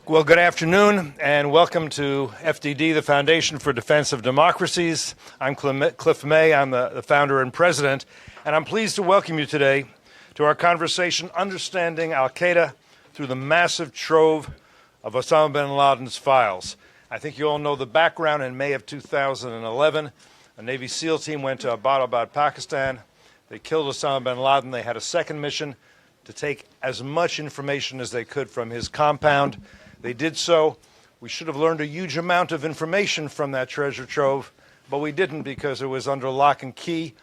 Well, good afternoon, and welcome to FDD, the Foundation for Defense of Democracies. I'm Cliff May. I'm the founder and president, and I'm pleased to welcome you today to our conversation, Understanding al-Qaeda through the massive trove of Osama bin Laden's files. I think you all know the background. In May of 2011, a Navy SEAL team went to Abbottabad, Pakistan. They killed Osama bin Laden. They had a second mission to take as much information as they could from his compound. They did so. We should have learned a huge amount of information from that treasure trove, but we didn't because it was under lock and key.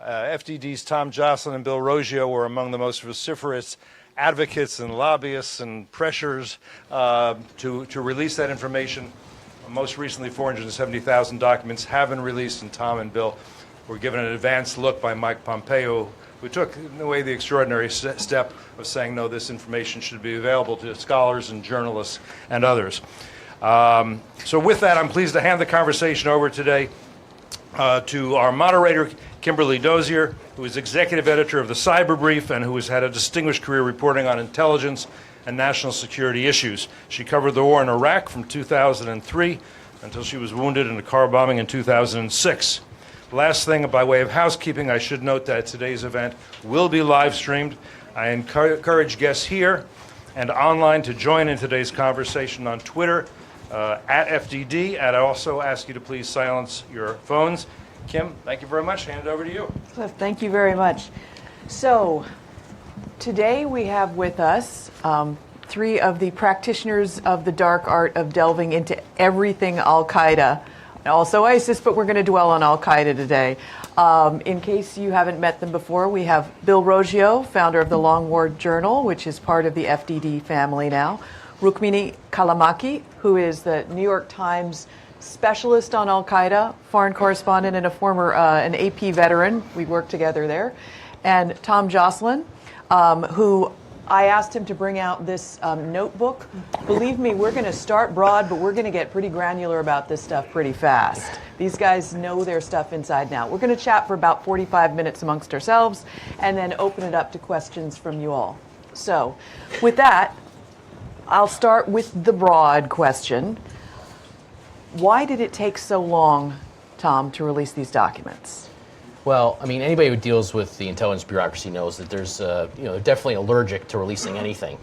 FDD's Tom Joscelyn and Bill Roggio were among the most vociferous advocates and lobbyists and pressures to release that information. Most recently, 470,000 documents have been released, and Tom and Bill were given an advanced look by Mike Pompeo, who took, in a way, the extraordinary step of saying, no, this information should be available to scholars and journalists and others. So with that, I'm pleased to hand the conversation over today to our moderator, Kimberly Dozier, who is executive editor of the Cyber Brief and who has had a distinguished career reporting on intelligence and national security issues. She covered the war in Iraq from 2003 until she was wounded in a car bombing in 2006. Last thing, by way of housekeeping, I should note that today's event will be live streamed. I encourage guests here and online to join in today's conversation on Twitter at FDD, and I also ask you to please silence your phones. Kim, thank you very much. Hand it over to you. Cliff, thank you very much. So today we have with us three of the practitioners of the dark art of delving into everything al-Qaeda. Also ISIS, but we're going to dwell on al-Qaeda today. In case you haven't met them before, we have Bill Roggio, founder of the Long War Journal, which is part of the FDD family now. Rukmini Callimachi, who is the New York Times specialist on al-Qaeda, foreign correspondent and a former an AP veteran. We worked together there. And Tom Joscelyn, who I asked him to bring out this notebook. Believe me, we're going to start broad, but we're going to get pretty granular about this stuff pretty fast. These guys know their stuff inside now. We're going to chat for about 45 minutes amongst ourselves and then open it up to questions from you all. So with that, I'll start with the broad question. Why did it take so long, Tom, to release these documents? Well, I mean, anybody who deals with the intelligence bureaucracy knows that there's, they're definitely allergic to releasing anything,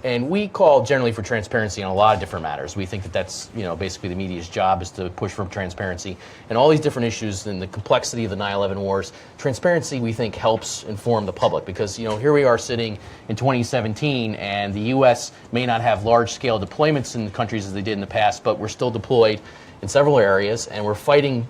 And we call generally for transparency on a lot of different matters. We think that that's, basically the media's job is to push for transparency. And all these different issues and the complexity of the 9/11 wars, transparency, we think, helps inform the public. Because, here we are sitting in 2017, and the U.S. may not have large-scale deployments in the countries as they did in the past, but we're still deployed in several areas, and we're fighting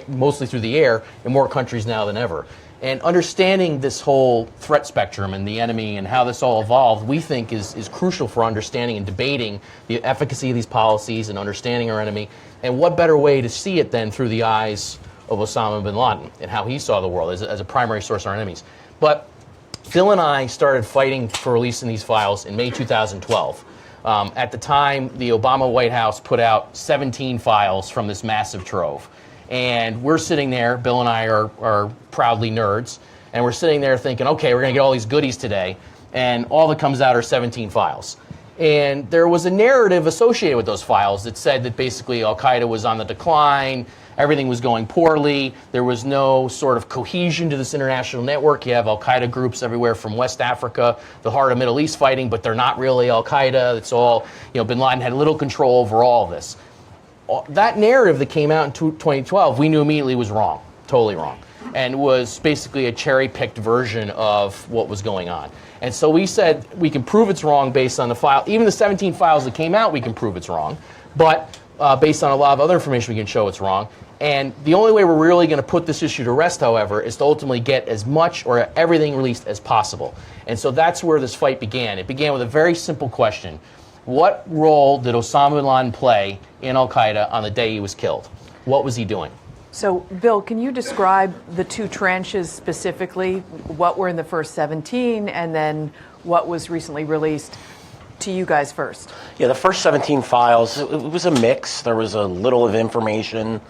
mostly through the air in more countries now than ever. And understanding this whole threat spectrum and the enemy and how this all evolved, we think is crucial for understanding and debating the efficacy of these policies and understanding our enemy. And what better way to see it than through the eyes of Osama bin Laden and how he saw the world as a primary source of our enemies. But Phil and I started fighting for releasing these files in May 2012. At the time, the Obama White House put out 17 files from this massive trove. And we're sitting there, Bill and I are proudly nerds, and we're sitting there thinking, okay, we're going to get all these goodies today, and all that comes out are 17 files. And there was a narrative associated with those files that said that basically al-Qaeda was on the decline, everything was going poorly, there was no sort of cohesion to this international network. You have al-Qaeda groups everywhere from West Africa, the heart of Middle East fighting, but they're not really al-Qaeda. It's all, bin Laden had little control over all of this. That narrative that came out in 2012, we knew immediately was wrong, totally wrong, and was basically a cherry-picked version of what was going on. And so we said we can prove it's wrong based on the file. Even the 17 files that came out, we can prove it's wrong. But based on a lot of other information, we can show it's wrong. And the only way we're really going to put this issue to rest, however, is to ultimately get as much or everything released as possible. And so that's where this fight began. It began with a very simple question. What role did Osama bin Laden play in al-Qaeda on the day he was killed? What was he doing? So, Bill, can you describe the two tranches specifically? What were in the first 17 and then what was recently released to you guys first? Yeah, the first 17 files, it was a mix. There was a little of information.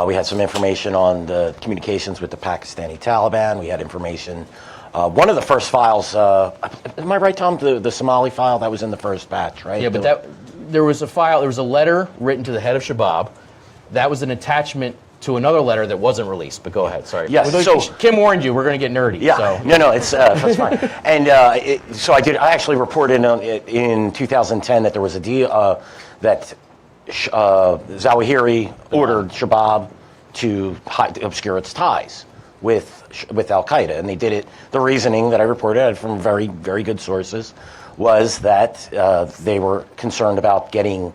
We had some information on the communications with the Pakistani Taliban. We had information One of the first files, am I right, Tom? The Somali file, that was in the first batch, right? Yeah, but there was a letter written to the head of Shabab. That was an attachment to another letter that wasn't released. But go ahead, sorry. Yes, so Kim warned you, we're going to get nerdy. Yeah, So. no, it's that's fine. And so I actually reported in 2010 that there was a deal that Zawahiri ordered Shabab to obscure its ties with al-Qaeda, and they did it. The reasoning that I reported from very, very good sources was that they were concerned about having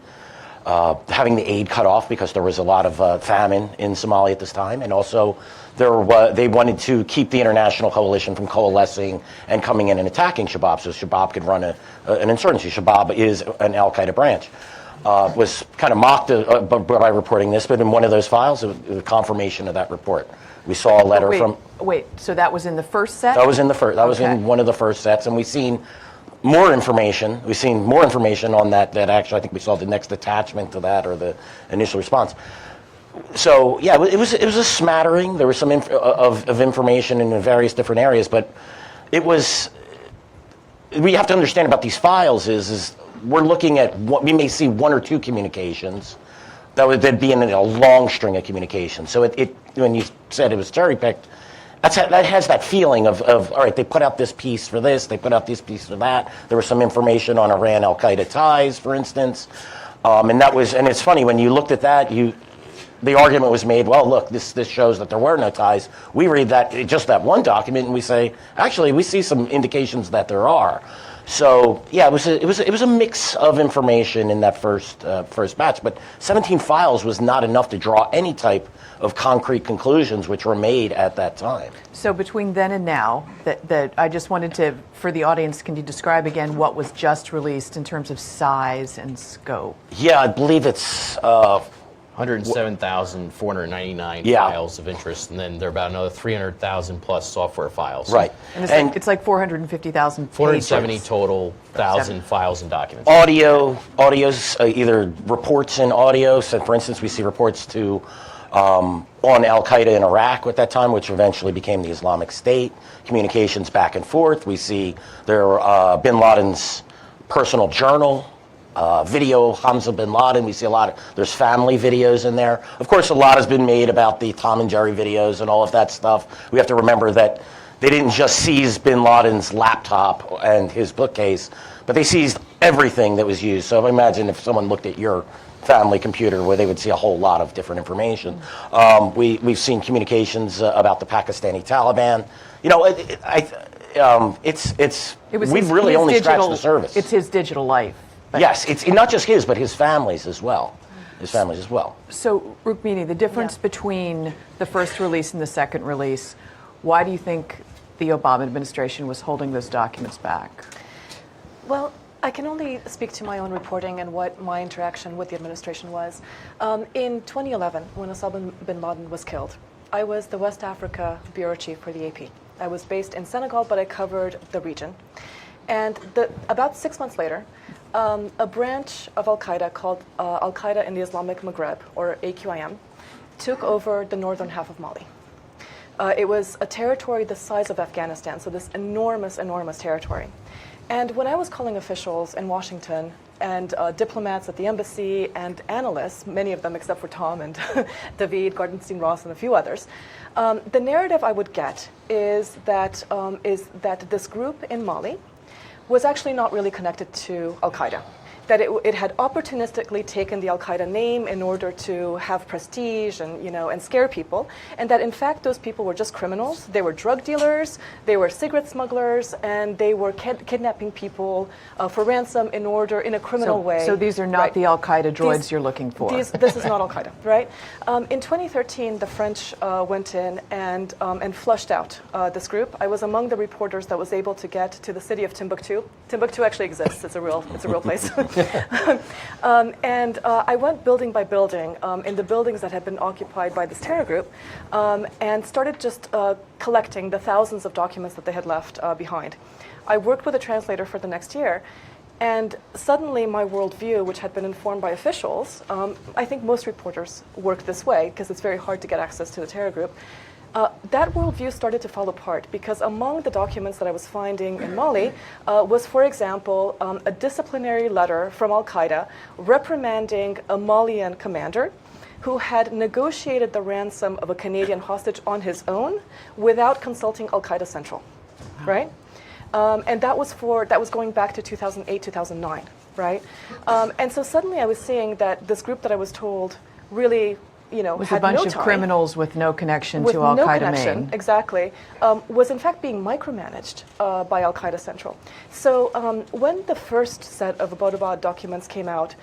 the aid cut off because there was a lot of famine in Somalia at this time, and also they wanted to keep the international coalition from coalescing and coming in and attacking Shabab, so Shabab could run an insurgency. Shabab is an al-Qaeda branch. Was kind of mocked by reporting this, but in one of those files, it was a confirmation of that report. We saw a letter from. Wait, so that was in the first set? That was in the first. That was in one of the first sets, and we've seen more information. We've seen more information on that. That actually, I think we saw the next attachment to that or the initial response. So yeah, it was a smattering. There was some of information in various different areas, but it was. We have to understand about these files is we're looking at we may see one or two communications that would be in a long string of communications. So when you said it was cherry picked, that has that feeling of all right, they put out this piece for this, they put out this piece for that. There was some information on Iran al-Qaeda ties, for instance, and it's funny when you looked at that, the argument was made, well, look, this shows that there were no ties. We read just that one document and we say, actually, we see some indications that there are. So yeah, it was a mix of information in that first batch, but 17 files was not enough to draw any type of concrete conclusions which were made at that time. So between then and now, that I just wanted to, for the audience, can you describe again what was just released in terms of size and scope? Yeah, I believe it's 107,499 files of interest, and then there are about another 300,000 plus software files. Right. And it's like 450,000 pages. 470 total thousand files and documents. Audio's either reports in audio. So, for instance, we see reports on al-Qaeda in Iraq at that time, which eventually became the Islamic State. Communications back and forth. We see bin Laden's personal journal. Video Hamza bin Laden. We see there's family videos in there. Of course, a lot has been made about the Tom and Jerry videos and all of that stuff. We have to remember that they didn't just seize bin Laden's laptop and his bookcase, but they seized everything that was used. So imagine if someone looked at your family computer where they would see a whole lot of different information. We've seen communications about the Pakistani Taliban. We've really only scratched the surface. It's his digital life. Yes, it's not just his, but his family's as well. So, Rukmini, the difference between the first release and the second release, why do you think the Obama administration was holding those documents back? Well, I can only speak to my own reporting and what my interaction with the administration was. In 2011, when Osama bin Laden was killed, I was the West Africa bureau chief for the AP. I was based in Senegal, but I covered the region. And about 6 months later, a branch of al-Qaeda called al-Qaeda in the Islamic Maghreb, or AQIM, took over the northern half of Mali. It was a territory the size of Afghanistan, so this enormous, enormous territory. And when I was calling officials in Washington and diplomats at the embassy and analysts, many of them except for Tom and David, Gardenstein-Ross, and a few others, the narrative I would get is that this group in Mali was actually not really connected to al-Qaeda. That it had opportunistically taken the al-Qaeda name in order to have prestige and scare people, and that in fact those people were just criminals. They were drug dealers, they were cigarette smugglers, and they were kidnapping people for ransom in a criminal way. So these are not the al-Qaeda droids you're looking for. This is not al-Qaeda, right? In 2013, the French went in and flushed out this group. I was among the reporters that was able to get to the city of Timbuktu. Timbuktu actually exists. It's a real place. I went building by building in the buildings that had been occupied by this terror group and started just collecting the thousands of documents that they had left behind. I worked with a translator for the next year, and suddenly my worldview, which had been informed by officials, I think most reporters work this way because it's very hard to get access to the terror group, that worldview started to fall apart because among the documents that I was finding in Mali was, for example, a disciplinary letter from al-Qaeda reprimanding a Malian commander who had negotiated the ransom of a Canadian hostage on his own without consulting al-Qaeda Central, right? And that was going back to 2008, 2009, right? And so suddenly I was seeing that this group that I was told really, was had a bunch no of time, criminals with no connection with to no Al-Qaeda connection, main. exactly, was in fact being micromanaged by Al-Qaeda Central. So when the first set of Abbottabad documents came out,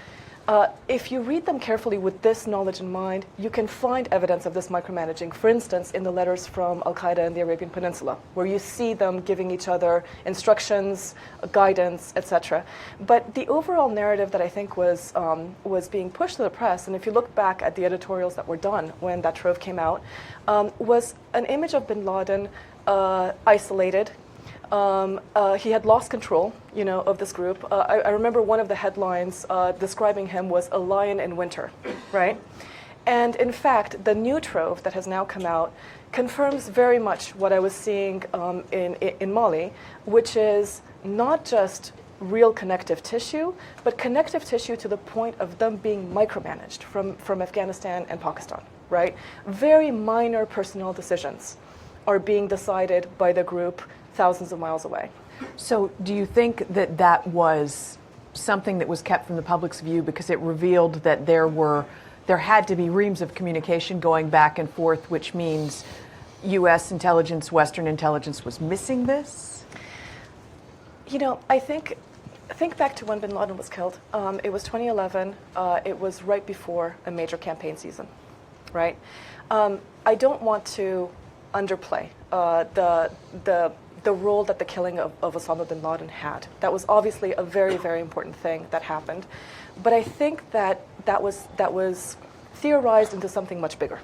if you read them carefully with this knowledge in mind, you can find evidence of this micromanaging, for instance, in the letters from Al-Qaeda in the Arabian Peninsula, where you see them giving each other instructions, guidance, etc. But the overall narrative that I think was being pushed to the press, and if you look back at the editorials that were done when that Trove came out, was an image of bin Laden isolated. He had lost control, of this group. I remember one of the headlines describing him was a lion in winter, right? And in fact, the new Trove that has now come out confirms very much what I was seeing in Mali, which is not just real connective tissue, but connective tissue to the point of them being micromanaged from Afghanistan and Pakistan, right? Very minor personnel decisions are being decided by the group thousands of miles away. So do you think that that was something that was kept from the public's view because it revealed that there had to be reams of communication going back and forth, which means U.S. intelligence, Western intelligence was missing this? I think back to when bin Laden was killed. It was 2011. It was right before a major campaign season, right? I don't want to underplay the role that the killing of Osama bin Laden had. That was obviously a very, very important thing that happened. But I think that was theorized into something much bigger.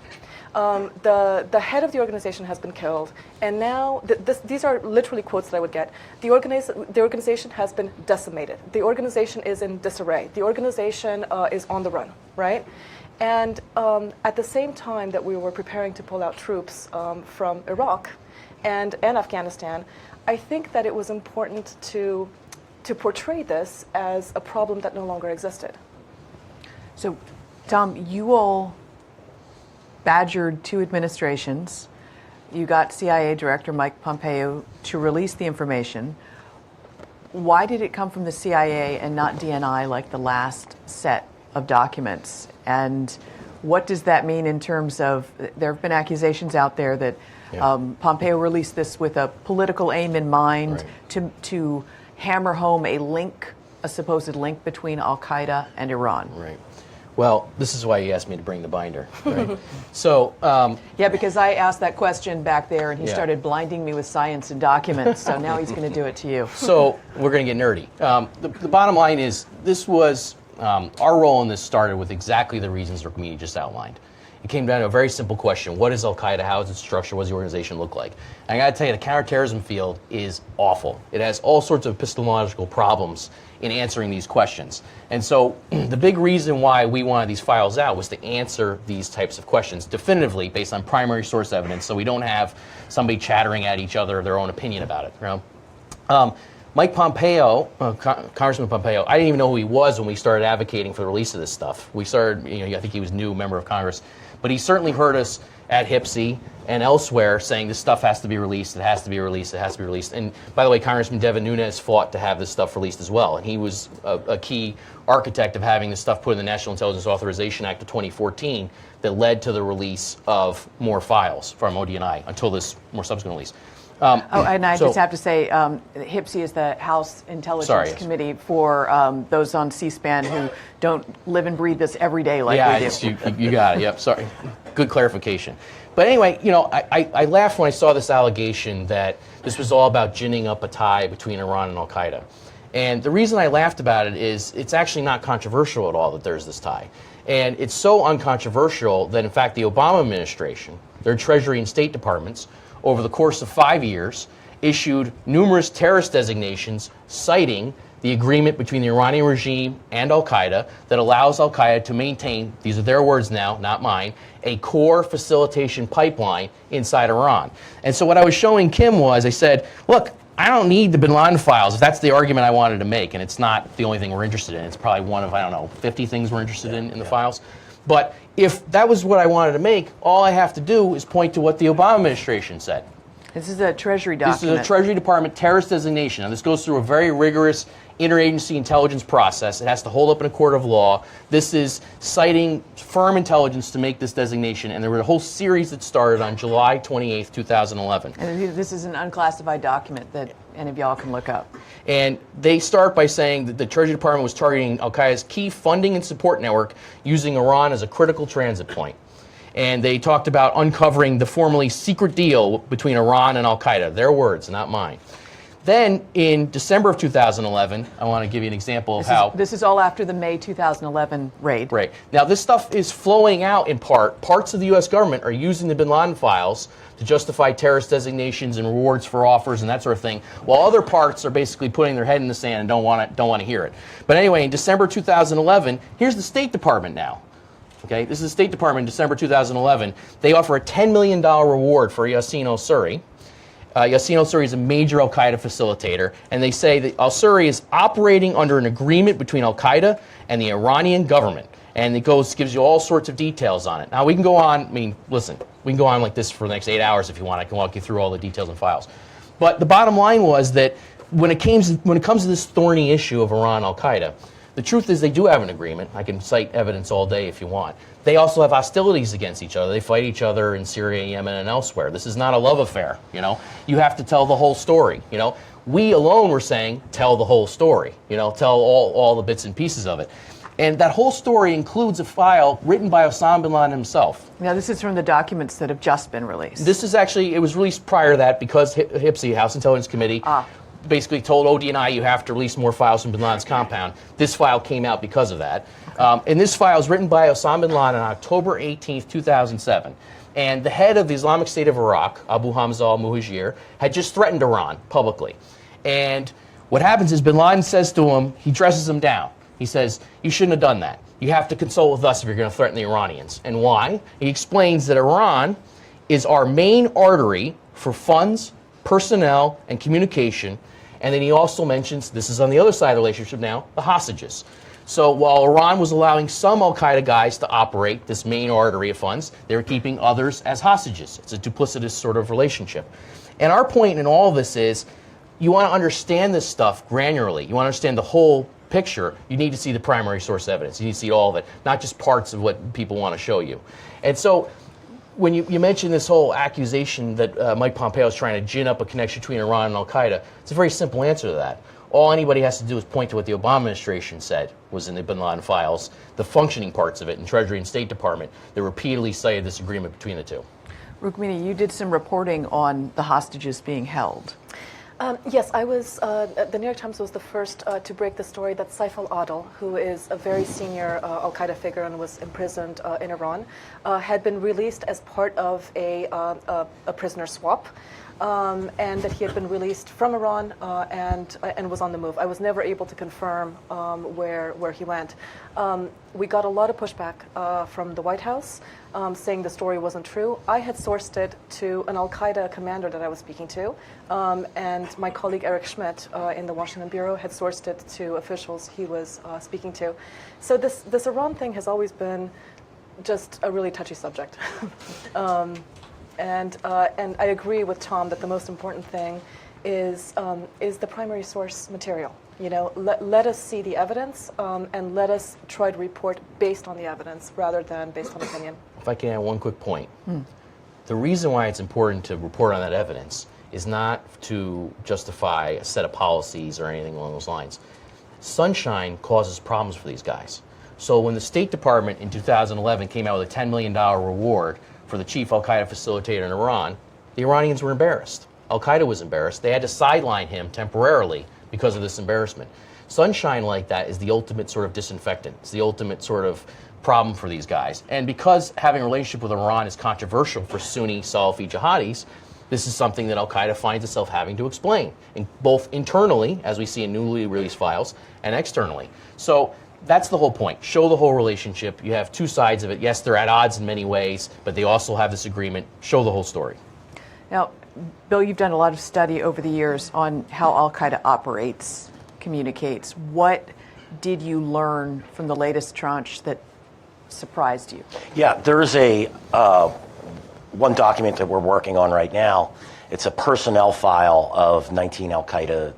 The head of the organization has been killed, and now these are literally quotes that I would get. The organization has been decimated. The organization is in disarray. The organization is on the run, right? And at the same time that we were preparing to pull out troops from Iraq and Afghanistan, I think that it was important to portray this as a problem that no longer existed. So, Tom, you all badgered two administrations. You got CIA Director Mike Pompeo to release the information. Why did it come from the CIA and not DNI like the last set of documents? And what does that mean in terms of, there have been accusations out there that Pompeo released this with a political aim in mind, right, to hammer home a supposed link between al-Qaeda and Iran. Right. Well, this is why you asked me to bring the binder, right? So, yeah, because I asked that question back there, and he started blinding me with science and documents. So now he's going to do it to you. So we're going to get nerdy. The bottom line is, this was our role in this started with exactly the reasons Rukmini just outlined. It came down to a very simple question: what is al-Qaeda? How is its structure? What does the organization look like? And I got to tell you, the counterterrorism field is awful. It has all sorts of epistemological problems in answering these questions. And so the big reason why we wanted these files out was to answer these types of questions definitively based on primary source evidence, so we don't have somebody chattering at each other their own opinion about it. You know? Mike Pompeo, Congressman Pompeo, I didn't even know who he was when we started advocating for the release of this stuff. We started, I think he was new member of Congress, but he certainly heard us at HPSI and elsewhere saying this stuff has to be released, it has to be released, it has to be released. And by the way, Congressman Devin Nunes fought to have this stuff released as well, and he was a key architect of having this stuff put in the National Intelligence Authorization Act of 2014 that led to the release of more files from ODNI until this more subsequent release. And I just have to say, HPSI is the House Intelligence Committee for those on C-SPAN who don't live and breathe this every day like we do. You got it. Yep. Sorry. Good clarification. But anyway, I laughed when I saw this allegation that this was all about ginning up a tie between Iran and al-Qaeda. And the reason I laughed about it is it's actually not controversial at all that there's this tie. And it's so uncontroversial that, in fact, the Obama administration, their Treasury and State Departments, over the course of 5 years, issued numerous terrorist designations citing the agreement between the Iranian regime and al-Qaeda that allows al-Qaeda to maintain, these are their words now, not mine, a core facilitation pipeline inside Iran. And so what I was showing Kim was, I said, look, I don't need the bin Laden files if that's the argument I wanted to make, and it's not the only thing we're interested in. It's probably one of, I don't know, 50 things we're interested in the files. But if that was what I wanted to make, all I have to do is point to what the Obama administration said. This is a Treasury document. This is a Treasury Department terrorist designation. Now, this goes through a very rigorous interagency intelligence process. It has to hold up in a court of law. This is citing firm intelligence to make this designation, and there was a whole series that started on July 28th, 2011. And this is an unclassified document that any of y'all can look up. And they start by saying that the Treasury Department was targeting al-Qaeda's key funding and support network using Iran as a critical transit point. And they talked about uncovering the formerly secret deal between Iran and al-Qaeda. Their words, not mine. Then, in December of 2011, I want to give you an example of how... This is all after the May 2011 raid. Right. Now, this stuff is flowing out in part. Parts of the U.S. government are using the bin Laden files to justify terrorist designations and rewards for offers and that sort of thing, while other parts are basically putting their head in the sand and don't want to hear it. But anyway, in December 2011, here's the State Department now. Okay, this is the State Department in December 2011. They offer a $10 million reward for Yassin al-Suri. Yassin al-Suri is a major al-Qaeda facilitator, and they say that al-Suri is operating under an agreement between al-Qaeda and the Iranian government. And it gives you all sorts of details on it. Now, we can go on, we can go on like this for the next 8 hours if you want. I can walk you through all the details and files. But the bottom line was that when it comes to this thorny issue of Iran al-Qaeda, the truth is they do have an agreement. I can cite evidence all day if you want. They also have hostilities against each other. They fight each other in Syria, Yemen, and elsewhere. This is not a love affair, you know. You have to tell the whole story, you know. We alone were saying, tell the whole story, you know, tell all the bits and pieces of it. And that whole story includes a file written by Osama bin Laden himself. Now, this is from the documents that have just been released. This is actually, it was released prior to that because HIPSI, House Intelligence Committee, basically told ODNI you have to release more files from bin Laden's compound. This file came out because of that. And this file is written by Osama bin Laden on October 18th, 2007. And the head of the Islamic State of Iraq, Abu Hamza al-Muhajir, had just threatened Iran publicly. And what happens is bin Laden says to him, he dresses him down. He says, you shouldn't have done that. You have to consult with us if you're going to threaten the Iranians. And why? He explains that Iran is our main artery for funds, personnel, and communication. And then he also mentions, this is on the other side of the relationship now, the hostages. So while Iran was allowing some al-Qaeda guys to operate this main artery of funds, they were keeping others as hostages. It's a duplicitous sort of relationship. And our point in all of this is, you want to understand this stuff granularly. You want to understand the whole picture. You need to see the primary source evidence. You need to see all of it, not just parts of what people want to show you. And so when you mentioned this whole accusation that Mike Pompeo is trying to gin up a connection between Iran and al-Qaeda, it's a very simple answer to that. All anybody has to do is point to what the Obama administration said was in the bin Laden files, the functioning parts of it in Treasury and State Department that repeatedly cited this agreement between the two. Rukmini, you did some reporting on the hostages being held. Yes, I was, the New York Times was the first to break the story that Cipher al-Adil, who is a very senior al-Qaeda figure and was imprisoned in Iran, had been released as part of a prisoner swap. And that he had been released from Iran and was on the move. I was never able to confirm where he went. We got a lot of pushback from the White House saying the story wasn't true. I had sourced it to an al-Qaeda commander that I was speaking to, and my colleague Eric Schmidt in the Washington Bureau had sourced it to officials he was speaking to. So this Iran thing has always been just a really touchy subject. And I agree with Tom that the most important thing is the primary source material. You know, let us see the evidence and let us try to report based on the evidence rather than based on opinion. If I can add one quick point. The reason why it's important to report on that evidence is not to justify a set of policies or anything along those lines. Sunshine causes problems for these guys. So when the State Department in 2011 came out with a $10 million reward for the chief al-Qaeda facilitator in Iran, the Iranians were embarrassed. Al-Qaeda was embarrassed. They had to sideline him temporarily because of this embarrassment. Sunshine like that is the ultimate sort of disinfectant. It's the ultimate sort of problem for these guys. And because having a relationship with Iran is controversial for Sunni Salafi jihadis, This is something that al-Qaeda finds itself having to explain, both internally, as we see in newly released files, and externally. So that's the whole point. Show the whole relationship. You have two sides of it. Yes, they're at odds in many ways, but they also have this agreement. Show the whole story. Now, Bill, you've done a lot of study over the years on how al-Qaeda operates, communicates. What did you learn from the latest tranche that surprised you? Yeah, there's one document that we're working on right now. It's a personnel file of 19 al-Qaeda,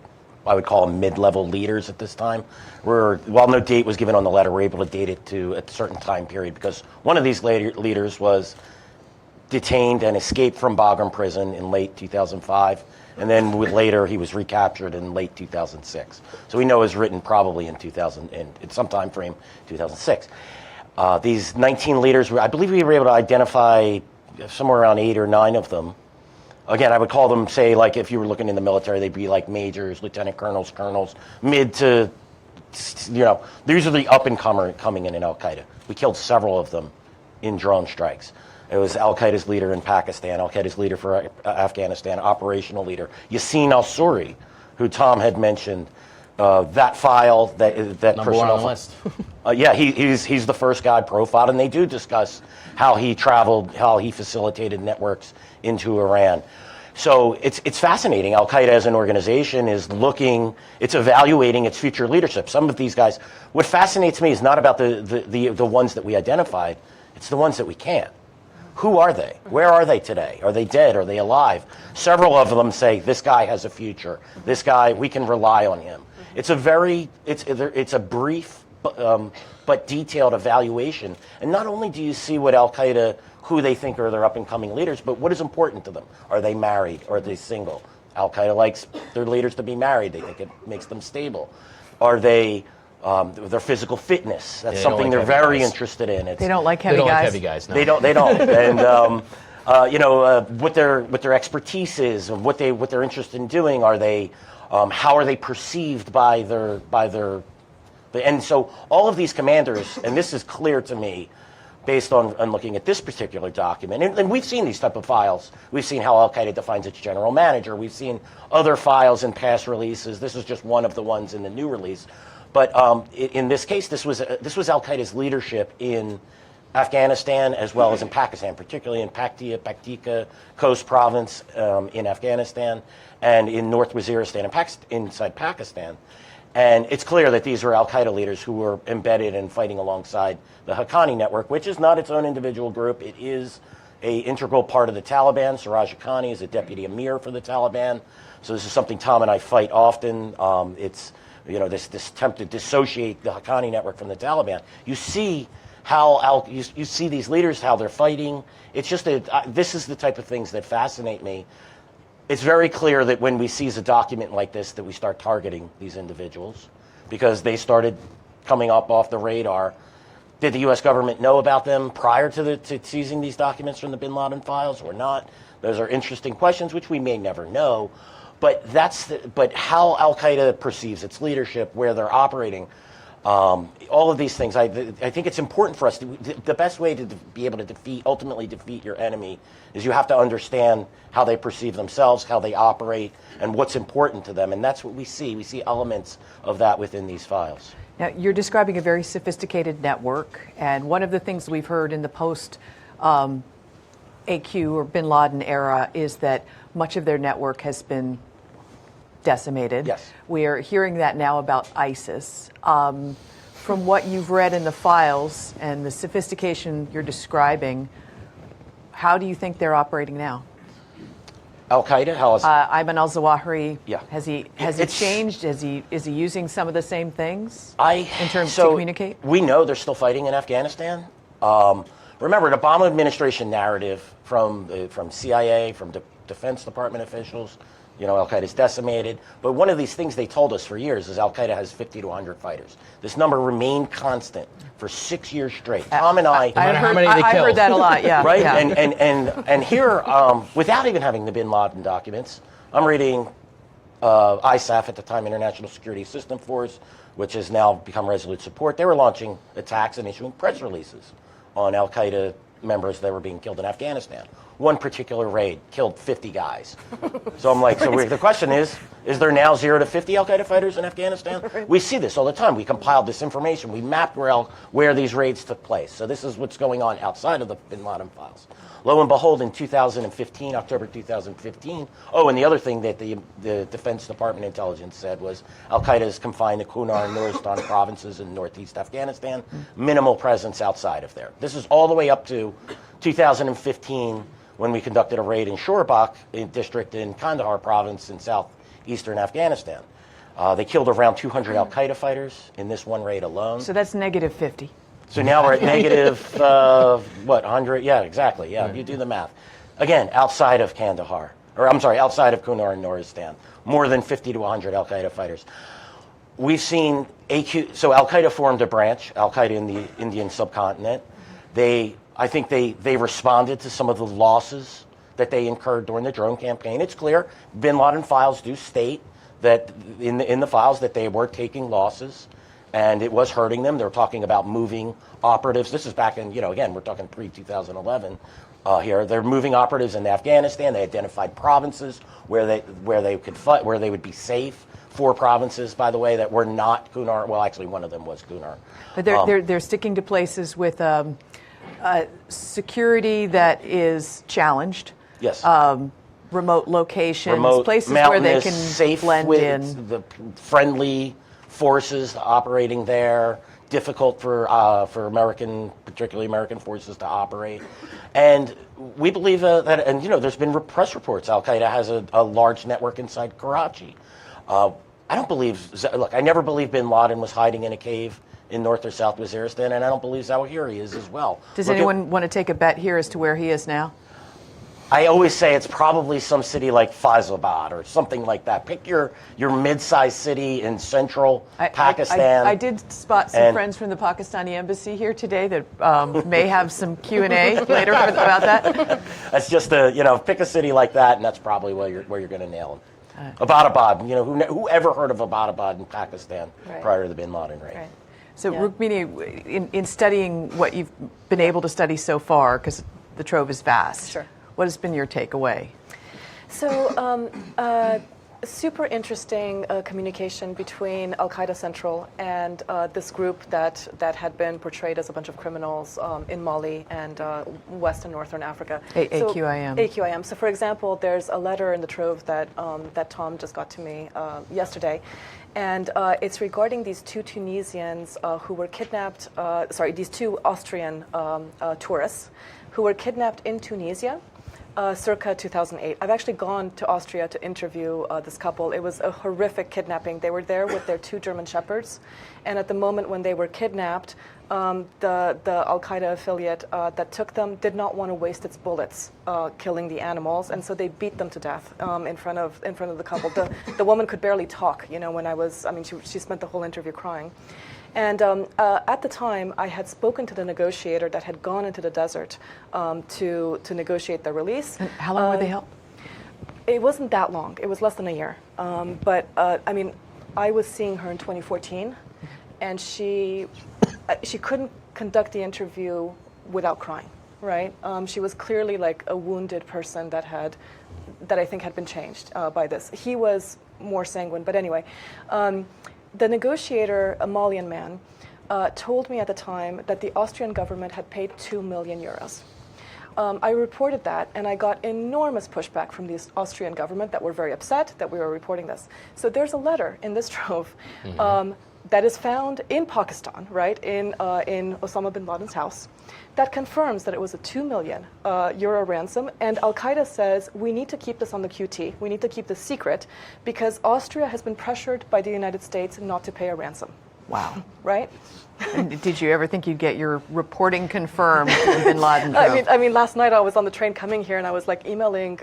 I would call them mid-level leaders at this time. While no date was given on the letter, we're able to date it to a certain time period because one of these leaders was detained and escaped from Bagram prison in late 2005, and then later he was recaptured in late 2006. So we know it was written probably in some time frame, 2006. These 19 leaders, I believe we were able to identify somewhere around 8 or 9 of them. Again, I would call them, say, like if you were looking in the military, they'd be like majors, lieutenant colonels, mid to, these are the up-and-comer coming in al-Qaeda. We killed several of them in drone strikes. It was al-Qaeda's leader in Pakistan, al-Qaeda's leader for Afghanistan, operational leader. Yassin al-Suri, who Tom had mentioned, that file, that Number one on the list. Yeah, he's the first guy profiled, and they do discuss how he traveled, how he facilitated networks into Iran. So it's fascinating. Al-Qaeda as an organization is it's evaluating its future leadership. Some of these guys, what fascinates me is not about the ones that we identified, it's the ones that we can't. Who are they? Where are they today? Are they dead? Are they alive? Several of them say, this guy has a future. This guy, we can rely on him. It's a brief but detailed evaluation. And not only do you see what al-Qaeda, who they think are their up-and-coming leaders, but what is important to them. Are they married? Are they single? Al-Qaeda likes their leaders to be married. They think it makes them stable. Are they... their physical fitness. That's something they're very interested in. They don't like heavy guys. They don't like heavy guys, no. They don't. And what their expertise is and what they're interested in doing. Are they? How are they perceived by their? And so all of these commanders, and this is clear to me, based on looking at this particular document, and we've seen these type of files. We've seen how al-Qaeda defines its general manager. We've seen other files in past releases. This is just one of the ones in the new release. But in this case, this was al-Qaeda's leadership in Afghanistan as well as in Pakistan, particularly in Paktika Coast Province in Afghanistan and in North Waziristan inside Pakistan. And it's clear that these were al-Qaeda leaders who were embedded and fighting alongside the Haqqani network, which is not its own individual group. It is an integral part of the Taliban. Siraj Haqqani is a deputy emir for the Taliban. So this is something Tom and I fight often. It's this attempt to dissociate the Haqqani network from the Taliban. You see how you see these leaders, how they're fighting. It's just this is the type of things that fascinate me. It's very clear that when we seize a document like this that we start targeting these individuals because they started coming up off the radar. Did the U.S. government know about them prior to seizing these documents from the bin Laden files or not? Those are interesting questions which we may never know. But but how al-Qaeda perceives its leadership, where they're operating, all of these things. I think it's important for us. The best way to be able to ultimately defeat your enemy is you have to understand how they perceive themselves, how they operate, and what's important to them. And that's what we see. We see elements of that within these files. Now, you're describing a very sophisticated network, and one of the things we've heard in the post AQ or bin Laden era is that much of their network has been decimated. Yes. We are hearing that now about ISIS. From what you've read in the files and the sophistication you're describing, how do you think they're operating now? Al-Qaeda? How is Ayman al-Zawahiri, Yeah. has he changed? Is he using some of the same things in terms so to communicate? We know they're still fighting in Afghanistan. Remember, the Obama administration narrative from CIA, from Defense Department officials, al-Qaeda's decimated. But one of these things they told us for years is al-Qaeda has 50 to 100 fighters. This number remained constant for 6 years straight. Tom and I I heard that a lot, yeah. Right? Yeah. And here, without even having the bin Laden documents, I'm reading ISAF at the time, International Security Assistance Force, which has now become Resolute Support. They were launching attacks and issuing press releases on al-Qaeda members that were being killed in Afghanistan. one particular raid killed 50 guys. So I'm like, the question is there now 0 to 50 al-Qaeda fighters in Afghanistan? Right. We see this all the time. We compiled this information. We mapped where these raids took place. So this is what's going on outside of the bin Laden files. Lo and behold, in 2015, October 2015, and the other thing that the Defense Department intelligence said was al-Qaeda is confined to Kunar and Nuristan provinces in northeast Afghanistan, minimal presence outside of there. This is all the way up to 2015 when we conducted a raid in Shorbak district in Kandahar province in southeastern Afghanistan. They killed around 200 al-Qaeda fighters in this one raid alone. So that's negative 50. So now we're at negative, 100? Yeah, exactly. Yeah, you do the math. Again, outside of Kandahar, outside of Kunar and Nuristan, more than 50 to 100 al-Qaeda fighters. We've seen so al-Qaeda formed a branch, al-Qaeda in the Indian subcontinent. I think they responded to some of the losses that they incurred during the drone campaign. It's clear, bin Laden files do state that in the files that they were taking losses, and it was hurting them. They were talking about moving operatives. This is back in, again, we're talking pre-2011 here. They're moving operatives in Afghanistan. They identified provinces where they could fight, where they would be safe. 4 provinces, by the way, that were not Kunar. Well, actually, one of them was Kunar. But they're sticking to places with security that is challenged. Yes. Remote locations, places where mountainous, they can safe blend with in. the friendly forces operating there. Difficult for particularly American forces to operate. And we believe that, and there's been press reports. Al-Qaeda has a large network inside Karachi. I never believed bin Laden was hiding in a cave in North or South Waziristan, and I don't believe Zawahiri is as well. Does anyone want to take a bet here as to where he is now? I always say it's probably some city like Faizabad or something like that. Pick your mid-sized city in central Pakistan. I did spot some friends from the Pakistani embassy here today that may have some Q&A later about that. That's just pick a city like that, and that's probably where you're going to nail them. Abbottabad, who ever heard of Abbottabad in Pakistan prior to the bin Laden raid? Right. So, Rukmini, in studying what you've been able to study so far, because the Trove is vast, Sure. What has been your takeaway? So, super interesting communication between Al-Qaeda Central and this group that had been portrayed as a bunch of criminals in Mali and West and Northern Africa. AQIM. AQIM. So, for example, there's a letter in the Trove that Tom just got to me yesterday. And it's regarding these 2 Tunisians who were kidnapped, these 2 Austrian tourists who were kidnapped in Tunisia circa 2008. I've actually gone to Austria to interview this couple. It was a horrific kidnapping. They were there with their 2 German shepherds, and at the moment when they were kidnapped, the al-Qaeda affiliate that took them did not want to waste its bullets killing the animals, and so they beat them to death in front of the couple. The woman could barely talk. She spent the whole interview crying. And at the time, I had spoken to the negotiator that had gone into the desert to negotiate their release. And how long were they held? It wasn't that long. It was less than a year. I was seeing her in 2014, and she couldn't conduct the interview without crying, right? She was clearly like a wounded person that I think had been changed by this. He was more sanguine, but anyway. The negotiator, a Malian man, told me at the time that the Austrian government had paid 2 million euros. I reported that, and I got enormous pushback from the Austrian government that were very upset that we were reporting this. So there's a letter in this Trove that is found in Pakistan, right, in Osama bin Laden's house, that confirms that it was a 2 million euro ransom, and Al-Qaeda says, we need to keep this on the QT, we need to keep this secret, because Austria has been pressured by the United States not to pay a ransom. Wow. Right? And did you ever think you'd get your reporting confirmed with bin Laden? I mean, last night I was on the train coming here, and I was like emailing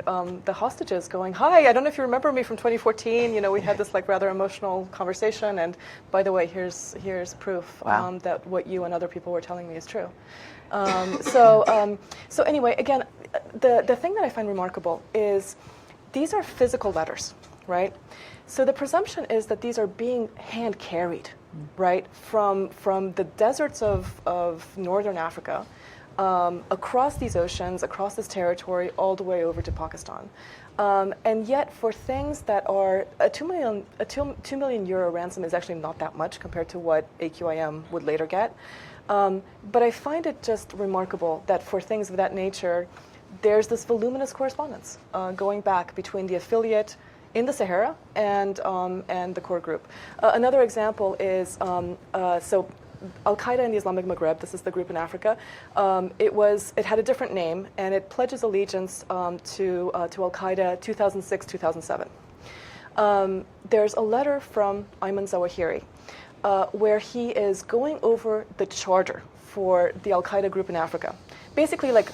the hostages, going, "Hi, I don't know if you remember me from 2014. We had this like rather emotional conversation, and by the way, here's proof that what you and other people were telling me is true." So anyway, again, the thing that I find remarkable is these are physical letters, right? So the presumption is that these are being hand carried, right, from the deserts of northern Africa across these oceans, across this territory, all the way over to Pakistan. And yet, for things that are a 2 million euro ransom is actually not that much compared to what AQIM would later get. But I find it just remarkable that for things of that nature, there's this voluminous correspondence going back between the affiliate in the Sahara and the core group. Another example is so al-Qaeda in the Islamic Maghreb. This is the group in Africa. It had a different name, and it pledges allegiance to al-Qaeda 2006-2007. There's a letter from Ayman Zawahiri where he is going over the charter for the al-Qaeda group in Africa. Basically, like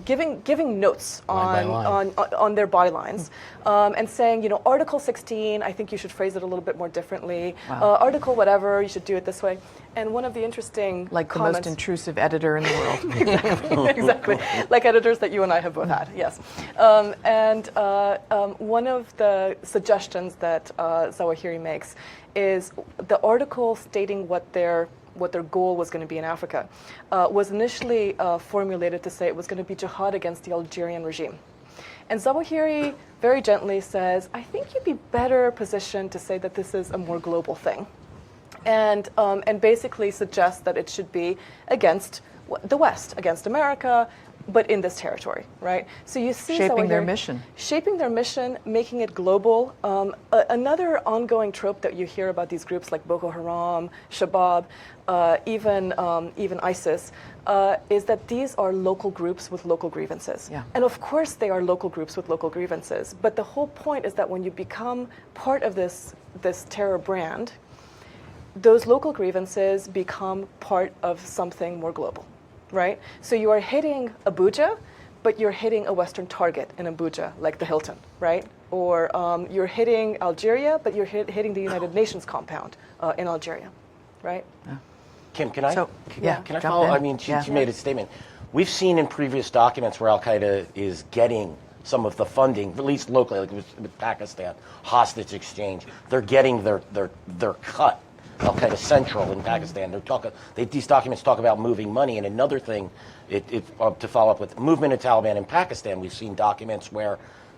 giving notes on their bylines, and saying, Article 16, I think you should phrase it a little bit more differently. Wow. Article whatever, you should do it this way. And one of the interesting Like the comments, most intrusive editor in the world. exactly, like editors that you and I have both had, yes. One of the suggestions that Zawahiri makes is the article stating what their goal was going to be in Africa was initially formulated to say it was going to be jihad against the Algerian regime. And Zawahiri very gently says, I think you'd be better positioned to say that this is a more global thing. And basically suggests that it should be against the West, against America, but in this territory, right? So you see Shaping their mission. Shaping their mission, making it global. Another ongoing trope that you hear about these groups like Boko Haram, Shabab, even ISIS, is that these are local groups with local grievances. Yeah. And of course they are local groups with local grievances, but the whole point is that when you become part of this terror brand, those local grievances become part of something more global. Right? So you are hitting Abuja, but you're hitting a Western target in Abuja, like the Hilton, right? Or you're hitting Algeria, but you're hitting the United Nations compound in Algeria, right? Yeah. Kim, can I? Can I jump follow? in. I mean, she made a statement. We've seen in previous documents where al-Qaeda is getting some of the funding, at least locally, like with Pakistan, hostage exchange. They're getting their cut. Al-Qaeda Central in Pakistan. These documents talk about moving money. And another thing, to follow up with movement of Taliban in Pakistan, we've seen documents where,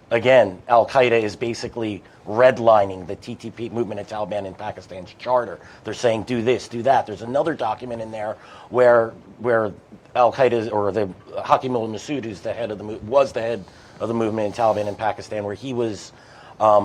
again, Al-Qaeda is basically redlining the TTP, movement of Taliban in Pakistan's charter. They're saying, do this, do that. There's another document in there where Al-Qaeda, or the Hakim al-Massoud, who's was the head of the movement in Taliban in Pakistan, where he was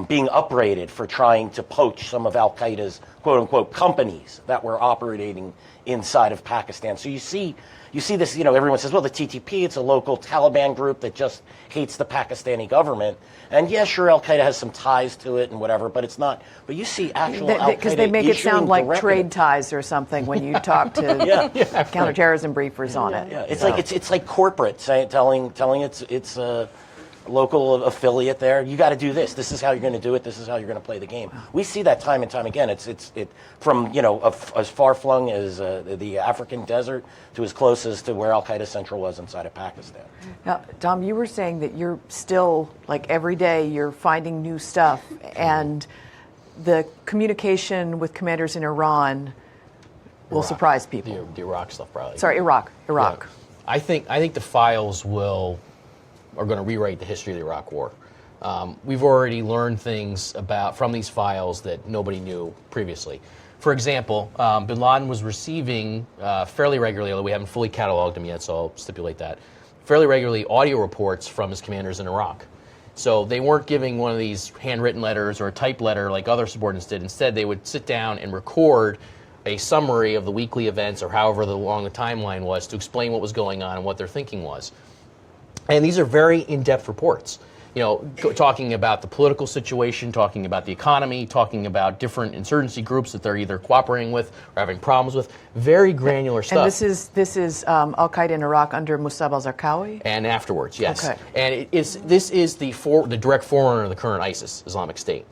being upbraided for trying to poach some of al-Qaeda's quote-unquote companies that were operating inside of Pakistan. So you see this, everyone says, well, the TTP, it's a local Taliban group that just hates the Pakistani government. And yeah, sure, al-Qaeda has some ties to it and whatever, but it's not. But you see actual al-Qaeda Because they make it sound like directives. trade ties or something when you talk to counterterrorism briefers on it. Yeah, it's like corporate telling it's a local affiliate there. You got to do this. This is how you're going to do it. This is how you're going to play the game. We see that time and time again. It's from as far flung as the African desert to as close as to where Al-Qaeda Central was inside of Pakistan. Now, Dom, you were saying that you're still, like every day, you're finding new stuff, and the communication with commanders in Iran will surprise people. The Iraq stuff, probably. Sorry, Iraq. Yeah. I think the files are going to rewrite the history of the Iraq War. We've already learned things from these files that nobody knew previously. For example, bin Laden was receiving fairly regularly, although we haven't fully cataloged him yet, so I'll stipulate that, fairly regularly audio reports from his commanders in Iraq. So they weren't giving one of these handwritten letters or a typed letter like other subordinates did. Instead, they would sit down and record a summary of the weekly events or however long the timeline was to explain what was going on and what their thinking was. And these are very in-depth reports, talking about the political situation, talking about the economy, talking about different insurgency groups that they're either cooperating with or having problems with. Very granular stuff. And this is al-Qaeda in Iraq under Musab al-Zarqawi? And afterwards, yes. Okay. And this is the direct forerunner of the current ISIS, Islamic State.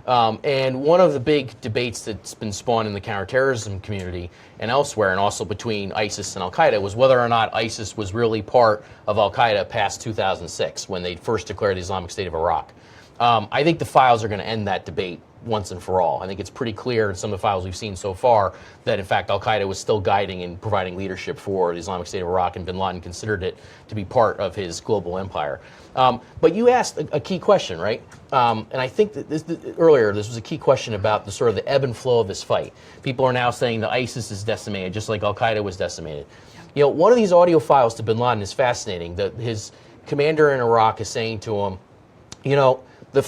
And one of the big debates that's been spawned in the counterterrorism community and elsewhere, and also between ISIS and al-Qaeda, was whether or not ISIS was really part of al-Qaeda past 2006, when they first declared the Islamic State of Iraq. I think the files are going to end that debate once and for all. I think it's pretty clear in some of the files we've seen so far that, in fact, al-Qaeda was still guiding and providing leadership for the Islamic State of Iraq, and bin Laden considered it to be part of his global empire. But you asked a key question, right? And I think that earlier this was a key question about the sort of the ebb and flow of this fight. People are now saying that ISIS is decimated, just like al-Qaeda was decimated. You know, one of these audio files to bin Laden is fascinating. That his commander in Iraq is saying to him, you know, the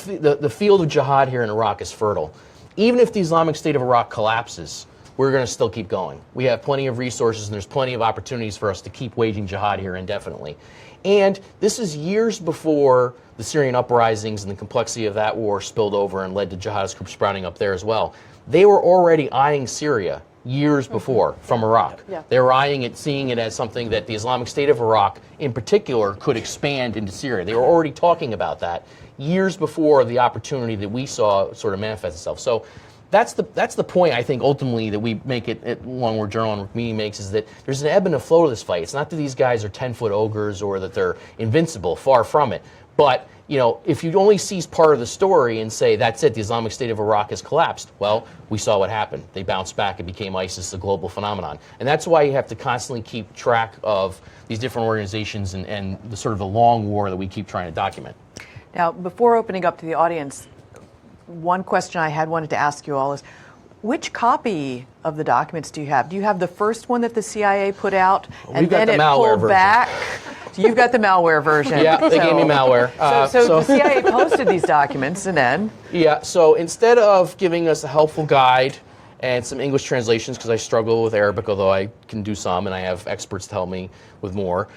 field of jihad here in Iraq is fertile. Even if the Islamic State of Iraq collapses, we're going to still keep going. We have plenty of resources and there's plenty of opportunities for us to keep waging jihad here indefinitely. And this is years before the Syrian uprisings and the complexity of that war spilled over and led to jihadist groups sprouting up there as well. They were already eyeing Syria years before from Iraq. Yeah. They were eyeing it, seeing it as something that the Islamic State of Iraq in particular could expand into Syria. They were already talking about that years before the opportunity that we saw sort of manifest itself. So that's the point, I think, ultimately that we make it at Long War Journal and Rukmini makes, is that there's an ebb and a flow to this fight. It's not that these guys are 10-foot ogres or that they're invincible, far from it. But, you know, if you only seize part of the story and say, that's it, the Islamic State of Iraq has collapsed, well, we saw what happened. They bounced back and became ISIS, a global phenomenon. And that's why you have to constantly keep track of these different organizations and the sort of the long war that we keep trying to document. Now, before opening up to the audience, one question I had wanted to ask you all is, which copy of the documents do you have? Do you have the first one that the CIA put out and We've got then the it malware pulled version. back? So you've got the malware version. Yeah, they gave me malware. So the CIA posted these documents and then? Yeah, so instead of giving us a helpful guide and some English translations, because I struggle with Arabic, although I can do some, and I have experts tell me with more,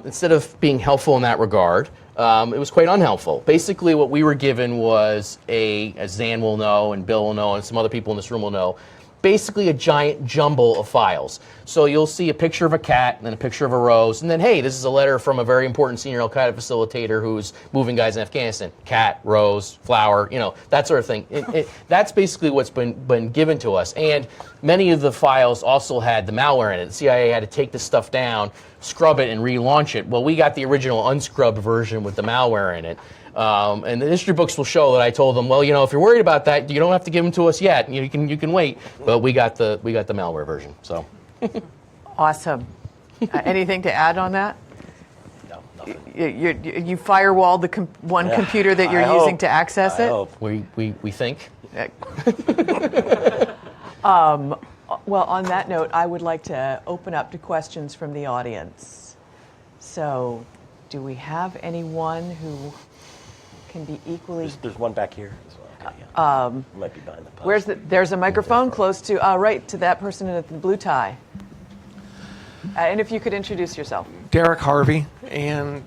instead of being helpful in that regard, it was quite unhelpful. Basically, what we were given was as Zan will know, and Bill will know, and some other people in this room will know, basically a giant jumble of files. So you'll see a picture of a cat, and then a picture of a rose, and then, hey, this is a letter from a very important senior al-Qaeda facilitator who's moving guys in Afghanistan. Cat, rose, flower, you know, that sort of thing. That's basically what's been given to us. And many of the files also had the malware in it. The CIA had to take this stuff down, scrub it, and relaunch it. Well, we got the original unscrubbed version with the malware in it. And the history books will show that I told them, well, you know, if you're worried about that, you don't have to give them to us yet. You can wait. But we got the malware version. So Awesome. Anything to add on that? No, nothing. You firewalled the computer that you're using to access I it? hope. we think. Well, on that note, I would like to open up to questions from the audience. So, do we have anyone who can be equally... There's one back here as well. Okay, yeah. Might be behind the post. There's a microphone close to, right to that person in the blue tie. And if you could introduce yourself. Derek Harvey, and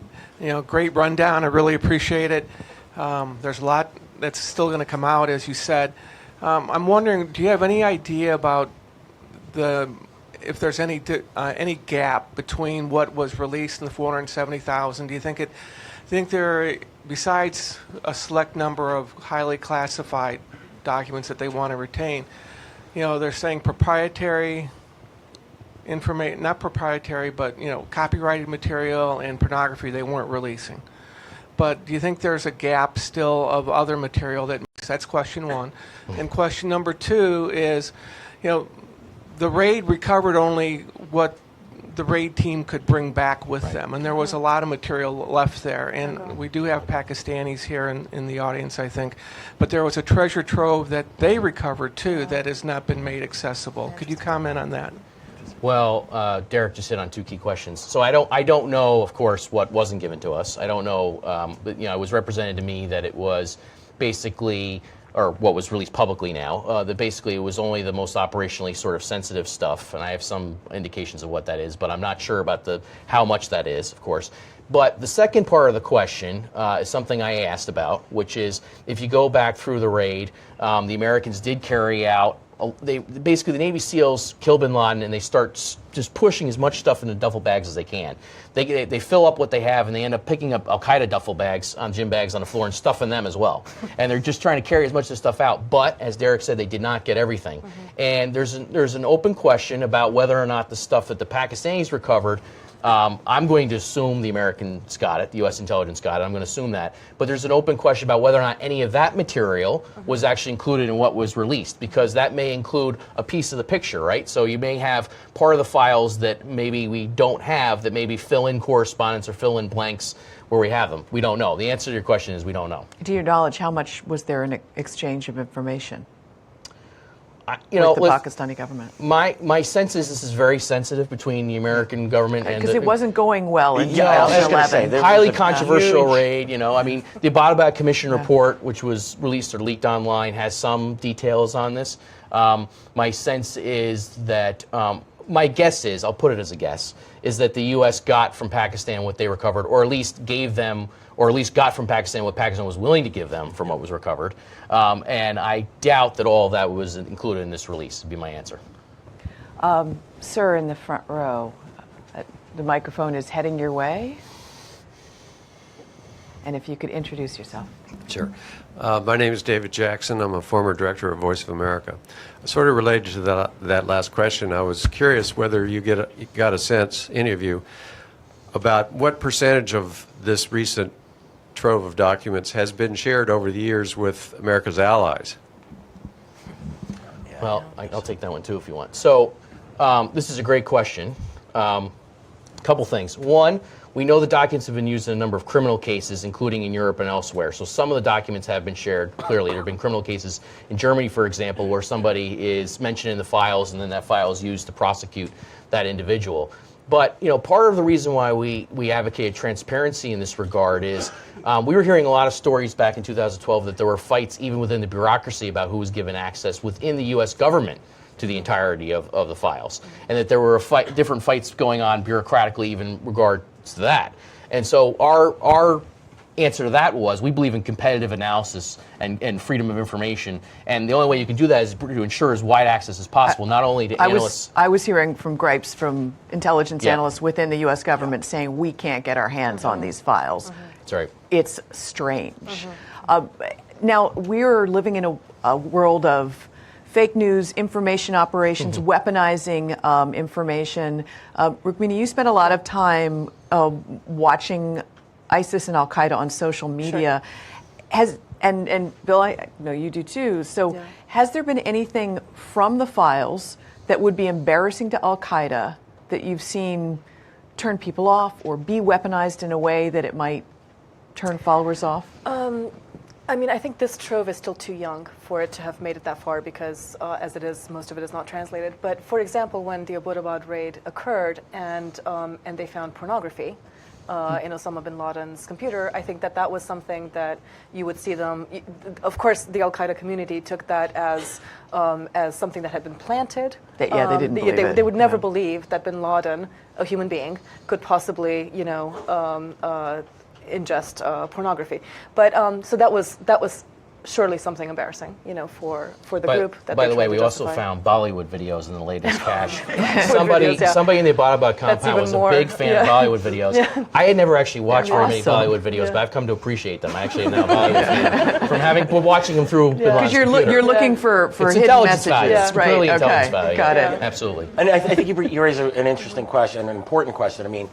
great rundown. I really appreciate it. There's a lot that's still going to come out, as you said. I'm wondering, do you have any idea about if there's any gap between what was released in the 470,000? Do you think there, besides a select number of highly classified documents that they want to retain, they're saying proprietary information, not proprietary, but copyrighted material and pornography they weren't releasing. But do you think there's a gap still of other material that's question one. And question number two is, the raid recovered only what the raid team could bring back with them, and there was a lot of material left there. And we do have Pakistanis here in the audience, I think, but there was a treasure trove that they recovered too that has not been made accessible. Could you comment on that? Well, Derek just hit on two key questions. So I don't know, of course, what wasn't given to us. I don't know, but it was represented to me that it was basically, or what was released publicly now, that basically it was only the most operationally sort of sensitive stuff, and I have some indications of what that is, but I'm not sure about how much that is, of course. But the second part of the question is something I asked about, which is if you go back through the raid, the Americans did carry out, basically the Navy SEALs kill bin Laden and they start just pushing as much stuff into duffel bags as they can. They fill up what they have and they end up picking up al-Qaeda duffel bags, gym bags on the floor and stuffing them as well. And they're just trying to carry as much of the stuff out. But as Derek said, they did not get everything. And there's an open question about whether or not the stuff that the Pakistanis recovered I'm going to assume the Americans got it, the U.S. intelligence got it. I'm going to assume that. But there's an open question about whether or not any of that material was actually included in what was released, because that may include a piece of the picture, right? So you may have part of the files that maybe we don't have that maybe fill in correspondence or fill in blanks where we have them. We don't know. The answer to your question is we don't know. To your knowledge, how much was there an exchange of information with the Pakistani government? My sense is this is very sensitive between the American government and Because it wasn't going well in Yeah, I was just gonna 2011. say, there highly was a controversial huge- raid. I mean, the Abbottabad Commission report, which was released or leaked online, has some details on this. My sense is that, my guess is, I'll put it as a guess, is that the U.S. got from Pakistan what they recovered, or at least gave them, or at least got from Pakistan what Pakistan was willing to give them from what was recovered. And I doubt that all of that was included in this release, would be my answer. Sir, in the front row, the microphone is heading your way. And if you could introduce yourself. Sure. My name is David Jackson. I'm a former director of Voice of America. Sort of related to that last question, I was curious whether you got a sense, any of you, about what percentage of this recent trove of documents has been shared over the years with America's allies. Well, I'll take that one too if you want. So this is a great question. Couple things. One, we know the documents have been used in a number of criminal cases, including in Europe and elsewhere. So some of the documents have been shared, clearly. There have been criminal cases in Germany, for example, where somebody is mentioned in the files and then that file is used to prosecute that individual. But part of the reason why we advocated transparency in this regard is we were hearing a lot of stories back in 2012 that there were fights even within the bureaucracy about who was given access within the U.S. government to the entirety of the files, and that there were different fights going on bureaucratically even in regard to that. And so our answer to that was we believe in competitive analysis and freedom of information, and the only way you can do that is to ensure as wide access as possible, not only to analysts. I was hearing from gripes from intelligence analysts within the U.S. government saying we can't get our hands on these files. That's right. It's strange. Now, we're living in a world of fake news, information operations, weaponizing information. Rukmini, you spent a lot of time watching ISIS and al-Qaeda on social media. Sure. And Bill, I know you do too. So has there been anything from the files that would be embarrassing to al-Qaeda that you've seen turn people off or be weaponized in a way that it might turn followers off? I mean, I think this trove is still too young for it to have made it that far because, as it is, most of it is not translated. But for example, when the Abbottabad raid occurred and they found pornography in Osama bin Laden's computer, I think that was something that you would see them. Of course, the Al-Qaeda community took that as something that had been planted. They didn't believe it. They would never believe that bin Laden, a human being, could possibly, ingest pornography. But so that was surely something embarrassing, for the group. That by the way, tried we to also justify. found Bollywood videos in the latest cache. videos, Somebody in the Abbottabad compound was more, a big fan of Bollywood videos. I had never actually watched very many awesome. Bollywood videos, but I've come to appreciate them. I actually am now a Bollywood fan from watching them through. Because you're looking for it's hidden intelligence messages, value. It's right? completely Okay, intelligence value. got it. Absolutely. And I think you raise an interesting question, an important question. I mean,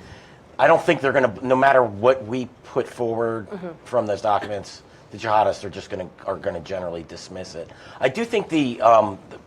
I don't think they're going to, no matter what we put forward from those documents, the jihadists are going to generally dismiss it. I do think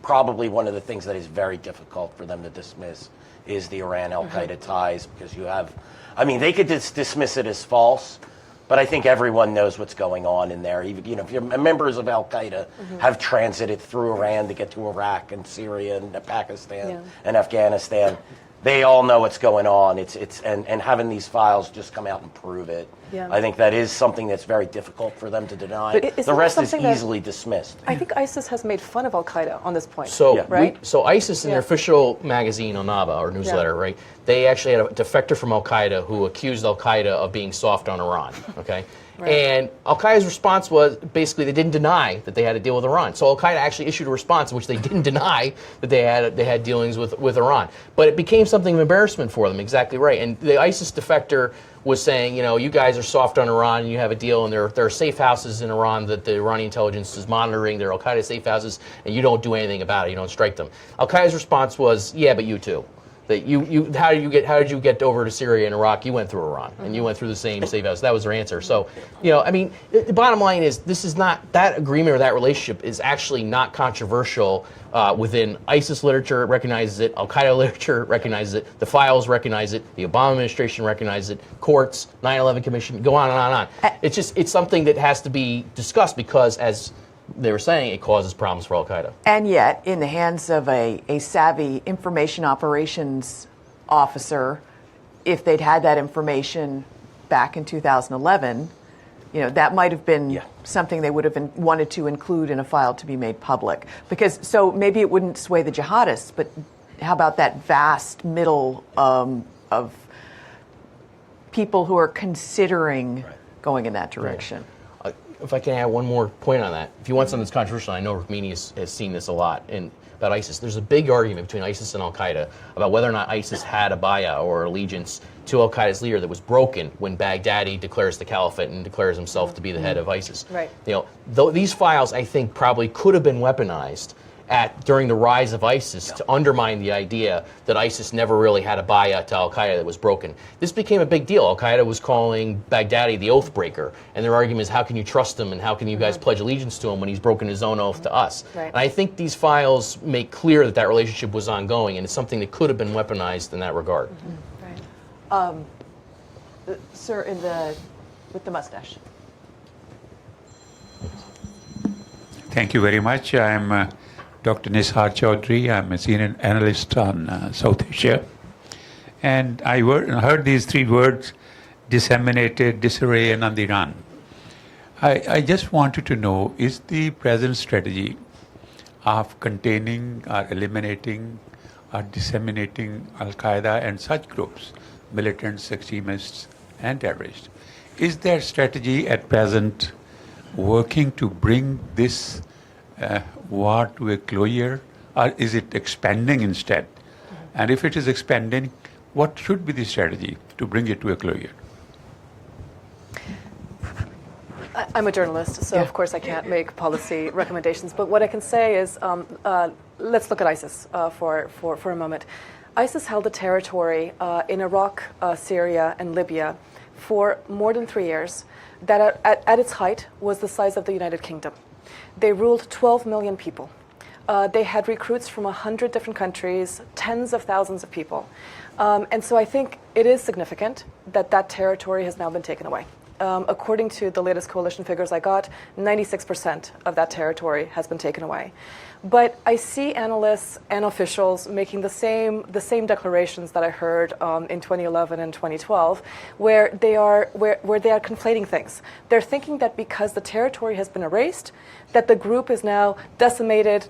probably one of the things that is very difficult for them to dismiss is the Iran al-Qaeda ties, because they could dismiss it as false, but I think everyone knows what's going on in there. Even, if you're members of al-Qaeda have transited through Iran to get to Iraq and Syria and Pakistan and Afghanistan. They all know what's going on. And having these files just come out and prove it. Yeah. I think that is something that's very difficult for them to deny. The rest is easily dismissed. I think ISIS has made fun of Al-Qaeda on this point. So, right? So ISIS in their official magazine, Onaba, or newsletter, right? They actually had a defector from Al-Qaeda who accused Al-Qaeda of being soft on Iran, okay? Right. And Al-Qaeda's response was basically they didn't deny that they had to deal with Iran. So Al-Qaeda actually issued a response in which they didn't deny that they had dealings with Iran. But it became something of embarrassment for them, exactly right. And the ISIS defector was saying, you guys are soft on Iran and you have a deal, and there are safe houses in Iran that the Iranian intelligence is monitoring. They're Al-Qaeda safe houses, and you don't do anything about it. You don't strike them. Al-Qaeda's response was, yeah, but you too. That how did you get over to Syria and Iraq? You went through Iran, and you went through the same safe house. That was their answer. So, I mean, the bottom line is this is not, that agreement or that relationship is actually not controversial within ISIS literature. It recognizes it. Al-Qaeda literature recognizes it. The files recognize it. The Obama administration recognizes it. Courts, 9/11 Commission, go on and on and on. It's something that has to be discussed because, as they were saying, it causes problems for Al-Qaeda. And yet, in the hands of a savvy information operations officer, if they'd had that information back in 2011, that might have been something they would have wanted to include in a file to be made public. So maybe it wouldn't sway the jihadists, but how about that vast middle of people who are considering going in that direction? If I can add one more point on that, if you want something that's controversial, I know Rukmini has seen this a lot about ISIS. There's a big argument between ISIS and Al-Qaeda about whether or not ISIS had a bay'ah or allegiance to Al-Qaeda's leader that was broken when Baghdadi declares the caliphate and declares himself to be the head of ISIS. Right. These files, I think, probably could have been weaponized during the rise of ISIS to undermine the idea that ISIS never really had a bay'ah to Al-Qaeda that was broken. This became a big deal. Al-Qaeda was calling Baghdadi the oath breaker, and their argument is, how can you trust him and how can you guys pledge allegiance to him when he's broken his own oath to us? Right. And I think these files make clear that relationship was ongoing, and it's something that could have been weaponized in that regard. Right. Sir, with the mustache. Thank you very much. I'm Dr. Nishar Chaudhry. I'm a senior analyst on South Asia. And I heard these three words, disseminated, disarray, and on the run. I just wanted to know, is the present strategy of containing or eliminating or disseminating Al-Qaeda and such groups, militants, extremists, and terrorists, is their strategy at present working to bring this war to a closure, or is it expanding instead? And if it is expanding, what should be the strategy to bring it to a closure? I'm a journalist, so of course I can't make policy recommendations. But what I can say is, let's look at ISIS for a moment. ISIS held a territory in Iraq, Syria, and Libya for more than 3 years that at its height was the size of the United Kingdom. They ruled 12 million people. They had recruits from 100 different countries, tens of thousands of people. And so I think it is significant that that territory has now been taken away. According to the latest coalition figures I got, 96% of that territory has been taken away. But I see analysts and officials making the same declarations that I heard in 2011 and 2012, where they are conflating things. They're thinking that because the territory has been erased, that the group is now decimated,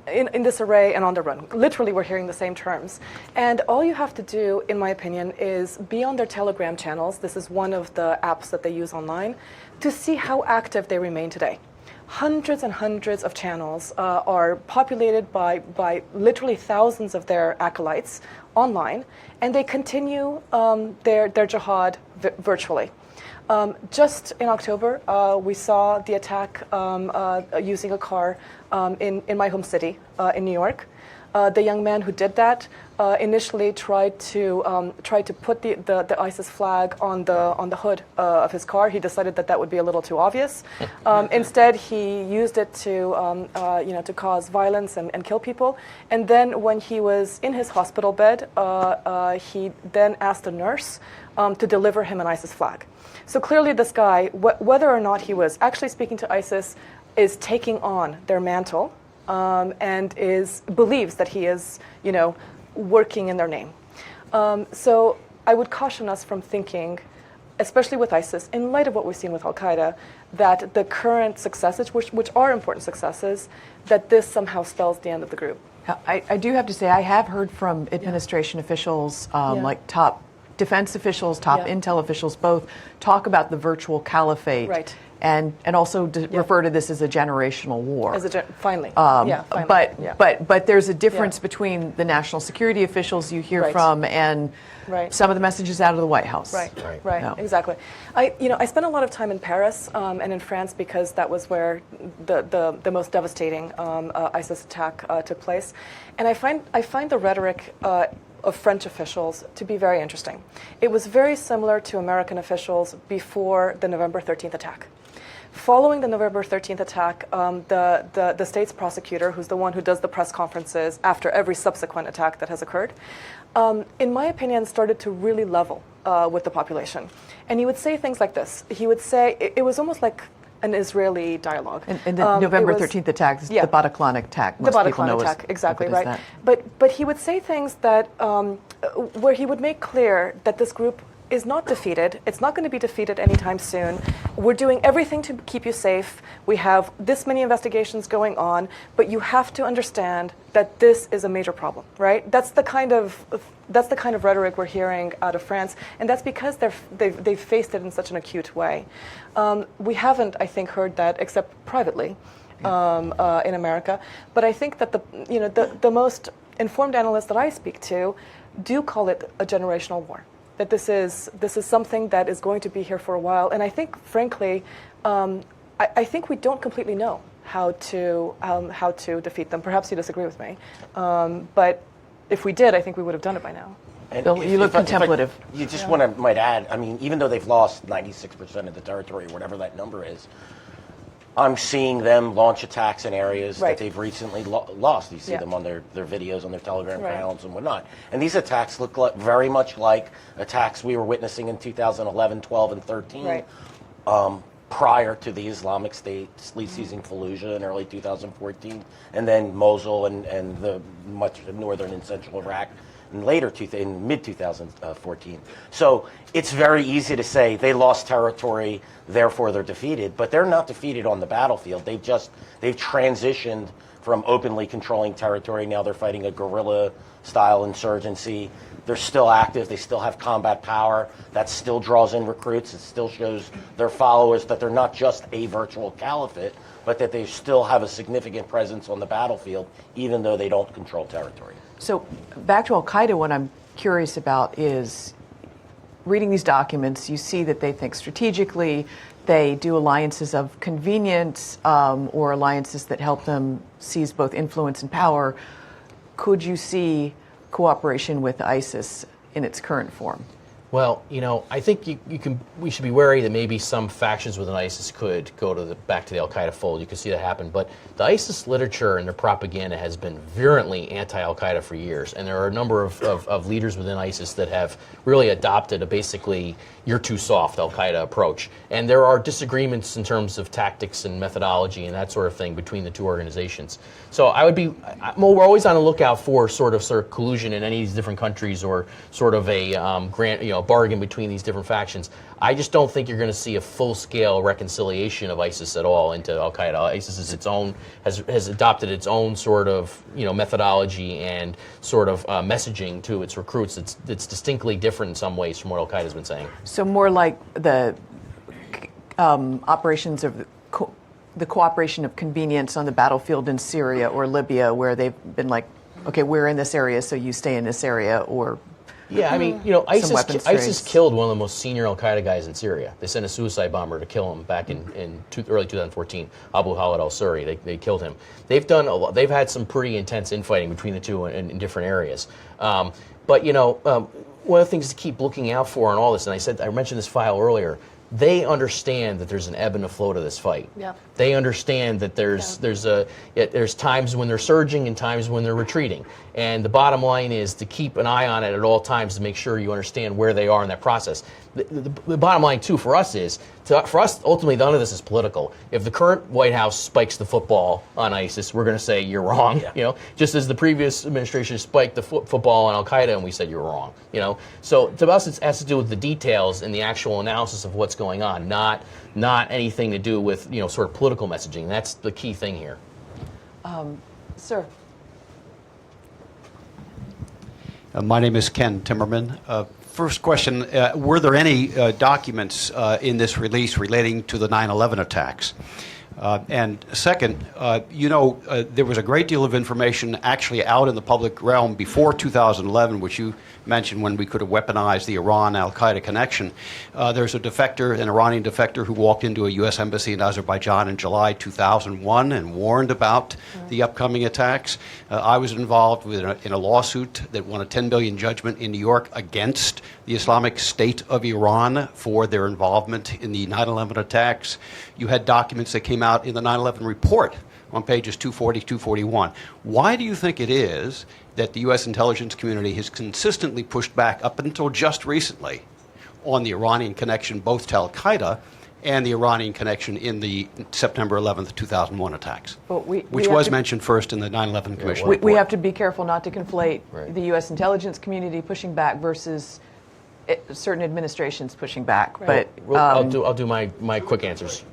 in disarray and on the run. Literally, we're hearing the same terms. And all you have to do, in my opinion, is be on their Telegram channels. This is one of the apps that they use online, to see how active they remain today. Hundreds and hundreds of channels are populated by literally thousands of their acolytes online, and they continue their jihad virtually. Just in October, we saw the attack using a car in my home city in New York. The young man who did that initially tried to put the ISIS flag on the hood of his car. He decided that would be a little too obvious. Instead, he used it to cause violence and kill people. And then, when he was in his hospital bed, he then asked a nurse to deliver him an ISIS flag. So clearly, this guy, whether or not he was actually speaking to ISIS, is taking on their mantle. And believes that he is, working in their name. So I would caution us from thinking, especially with ISIS, in light of what we've seen with Al-Qaeda, that the current successes, which are important successes, that this somehow spells the end of the group. I do have to say, I have heard from administration officials, like top defense officials, top intel officials, both talk about the virtual caliphate. Right. And also refer to this as a generational war. Finally. Finally. But there's a difference between the national security officials you hear from and some of the messages out of the White House. Right. No. Exactly. I spent a lot of time in Paris and in France because that was where the most devastating ISIS attack took place, and I find the rhetoric of French officials to be very interesting. It was very similar to American officials before the November 13th attack. Following the November 13th attack, the state's prosecutor, who's the one who does the press conferences after every subsequent attack that has occurred, in my opinion, started to really level with the population. And he would say things like this. He would say, it was almost like an Israeli dialogue. And the November 13th attack is the Bataclan attack. The Bataclan attack, exactly, right. But he would say things that, where he would make clear that this group is not defeated. It's not going to be defeated anytime soon. We're doing everything to keep you safe. We have this many investigations going on, but you have to understand that this is a major problem, right? That's the kind of rhetoric we're hearing out of France, and that's because they've faced it in such an acute way. We haven't, I think, heard that except privately in America. But I think that the most informed analysts that I speak to do call it a generational war. That this is something that is going to be here for a while, and I think, frankly, I think we don't completely know how to defeat them. Perhaps you disagree with me, but if we did, I think we would have done it by now. And Bill, you look contemplative. You just might add, I mean, even though they've lost 96% of the territory, or whatever that number is, I'm seeing them launch attacks in areas that they've recently lost. You see them on their videos, on their Telegram channels and whatnot. And these attacks look very much like attacks we were witnessing in 2011, 12, and 13, prior to the Islamic State seizing Fallujah in early 2014, and then Mosul and the much northern and central Iraq in mid-2014. So it's very easy to say they lost territory, therefore they're defeated, but they're not defeated on the battlefield. They've transitioned from openly controlling territory. Now they're fighting a guerrilla-style insurgency. They're still active. They still have combat power. That still draws in recruits. It still shows their followers that they're not just a virtual caliphate, but that they still have a significant presence on the battlefield, even though they don't control territory. So back to al-Qaeda, what I'm curious about is reading these documents, you see that they think strategically, they do alliances of convenience or alliances that help them seize both influence and power. Could you see cooperation with ISIS in its current form? Well, I think we should be wary that maybe some factions within ISIS could go back to the al-Qaeda fold. You can see that happen. But the ISIS literature and their propaganda has been virulently anti-al-Qaeda for years. And there are a number of leaders within ISIS that have really adopted a basically you're too soft al-Qaeda approach. And there are disagreements in terms of tactics and methodology and that sort of thing between the two organizations. So we're always on the lookout for sort of collusion in any of these different countries, or sort of a bargain between these different factions. I just don't think you're going to see a full-scale reconciliation of ISIS at all into al-Qaeda. ISIS is its own, has adopted its own sort of methodology and sort of messaging to its recruits that's distinctly different in some ways from what al-Qaeda's been saying. So more like the operations of the cooperation of convenience on the battlefield in Syria or Libya, where they've been like, okay, we're in this area, so you stay in this area, or yeah, I mean, ISIS killed one of the most senior al-Qaeda guys in Syria. They sent a suicide bomber to kill him back in early 2014. Abu Khalid al-Suri, they killed him. They've had some pretty intense infighting between the two in different areas. But one of the things to keep looking out for in all this, and I mentioned this file earlier, they understand that there's an ebb and a flow to this fight. Yeah. They understand that there's times when they're surging and times when they're retreating. And the bottom line is to keep an eye on it at all times to make sure you understand where they are in that process. The bottom line, too, for us is, ultimately, none of this is political. If the current White House spikes the football on ISIS, we're going to say you're wrong. Yeah. Just as the previous administration spiked the football on al-Qaeda, and we said you're wrong. So to us, it has to do with the details and the actual analysis of what's going on, not anything to do with sort of political messaging. That's the key thing here. Sir. My name is Ken Timmerman. First question, were there any documents in this release relating to the 9/11 attacks? And second, there was a great deal of information actually out in the public realm before 2011, which you mentioned when we could have weaponized the Iran-Al-Qaeda connection. There's a defector, an Iranian defector, who walked into a U.S. embassy in Azerbaijan in July 2001 and warned about the upcoming attacks. I was involved in a lawsuit that won a $10 billion judgment in New York against the Islamic State of Iran for their involvement in the 9/11 attacks. You had documents that came out in the 9/11 report on pages 240, 241. Why do you think it is that the U.S. intelligence community has consistently pushed back up until just recently on the Iranian connection both to al-Qaeda and the Iranian connection in the September 11th, 2001 attacks, which was mentioned first in the 9/11 Commission report? We have to be careful not to conflate Right. the U.S. intelligence community pushing back versus certain administrations pushing back. Right. But I'll do my quick answers.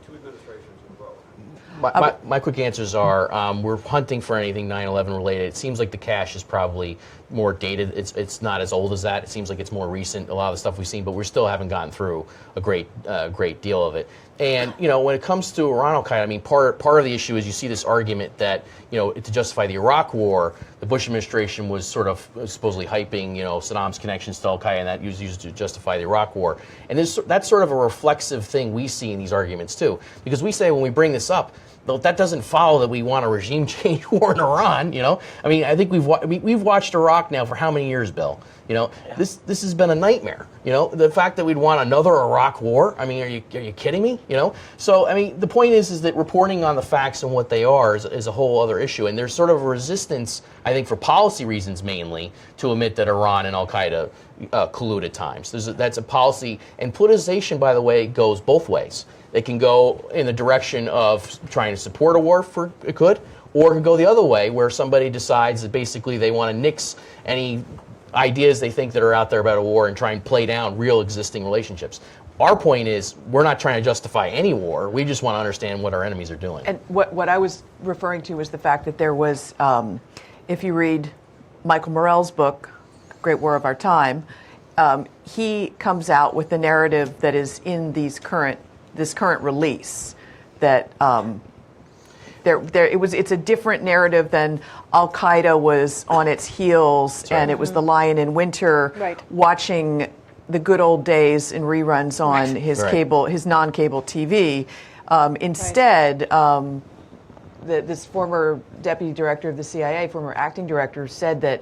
My quick answers are we're hunting for anything 9/11 related. It seems like the cache is probably more dated. It's not as old as that. It seems like it's more recent, a lot of the stuff we've seen, but we still haven't gotten through a great deal of it. And when it comes to Iran al-Qaeda, I mean, part of the issue is you see this argument that to justify the Iraq War, the Bush administration was sort of supposedly hyping Saddam's connections to al-Qaeda, and that was used to justify the Iraq War. And that's sort of a reflexive thing we see in these arguments too, because we say when we bring this up, that doesn't follow that we want a regime change war in Iran. I mean, I think we've watched Iraq now for how many years, Bill? This has been a nightmare. The fact that we'd want another Iraq war. I mean, are you kidding me? So I mean, the point is that reporting on the facts and what they are is a whole other issue. And there's sort of a resistance, I think, for policy reasons mainly, to admit that Iran and Al-Qaeda collude at times. That's a policy, and politicization, by the way, goes both ways. It can go in the direction of trying to support a war, or it can go the other way, where somebody decides that basically they want to nix any ideas they think that are out there about a war and try and play down real existing relationships. Our point is, we're not trying to justify any war. We just want to understand what our enemies are doing. And what I was referring to was the fact that there was, if you read Michael Morell's book, Great War of Our Time, he comes out with the narrative that is in this current release, that it's a different narrative than Al-Qaeda was on its heels, and it was the lion in winter, Right. watching the good old days in reruns on his his non-cable TV. Instead, this former deputy director of the CIA, former acting director, said that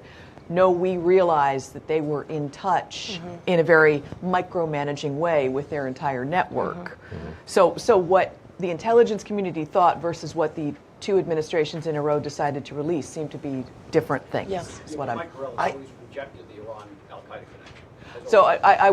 no, we realized that they were in touch in a very micromanaging way with their entire network. So what the intelligence community thought versus what the two administrations in a row decided to release seem to be different things. Yes. Is what Mike Morell always rejected the Iran-Al-Qaeda connection. So I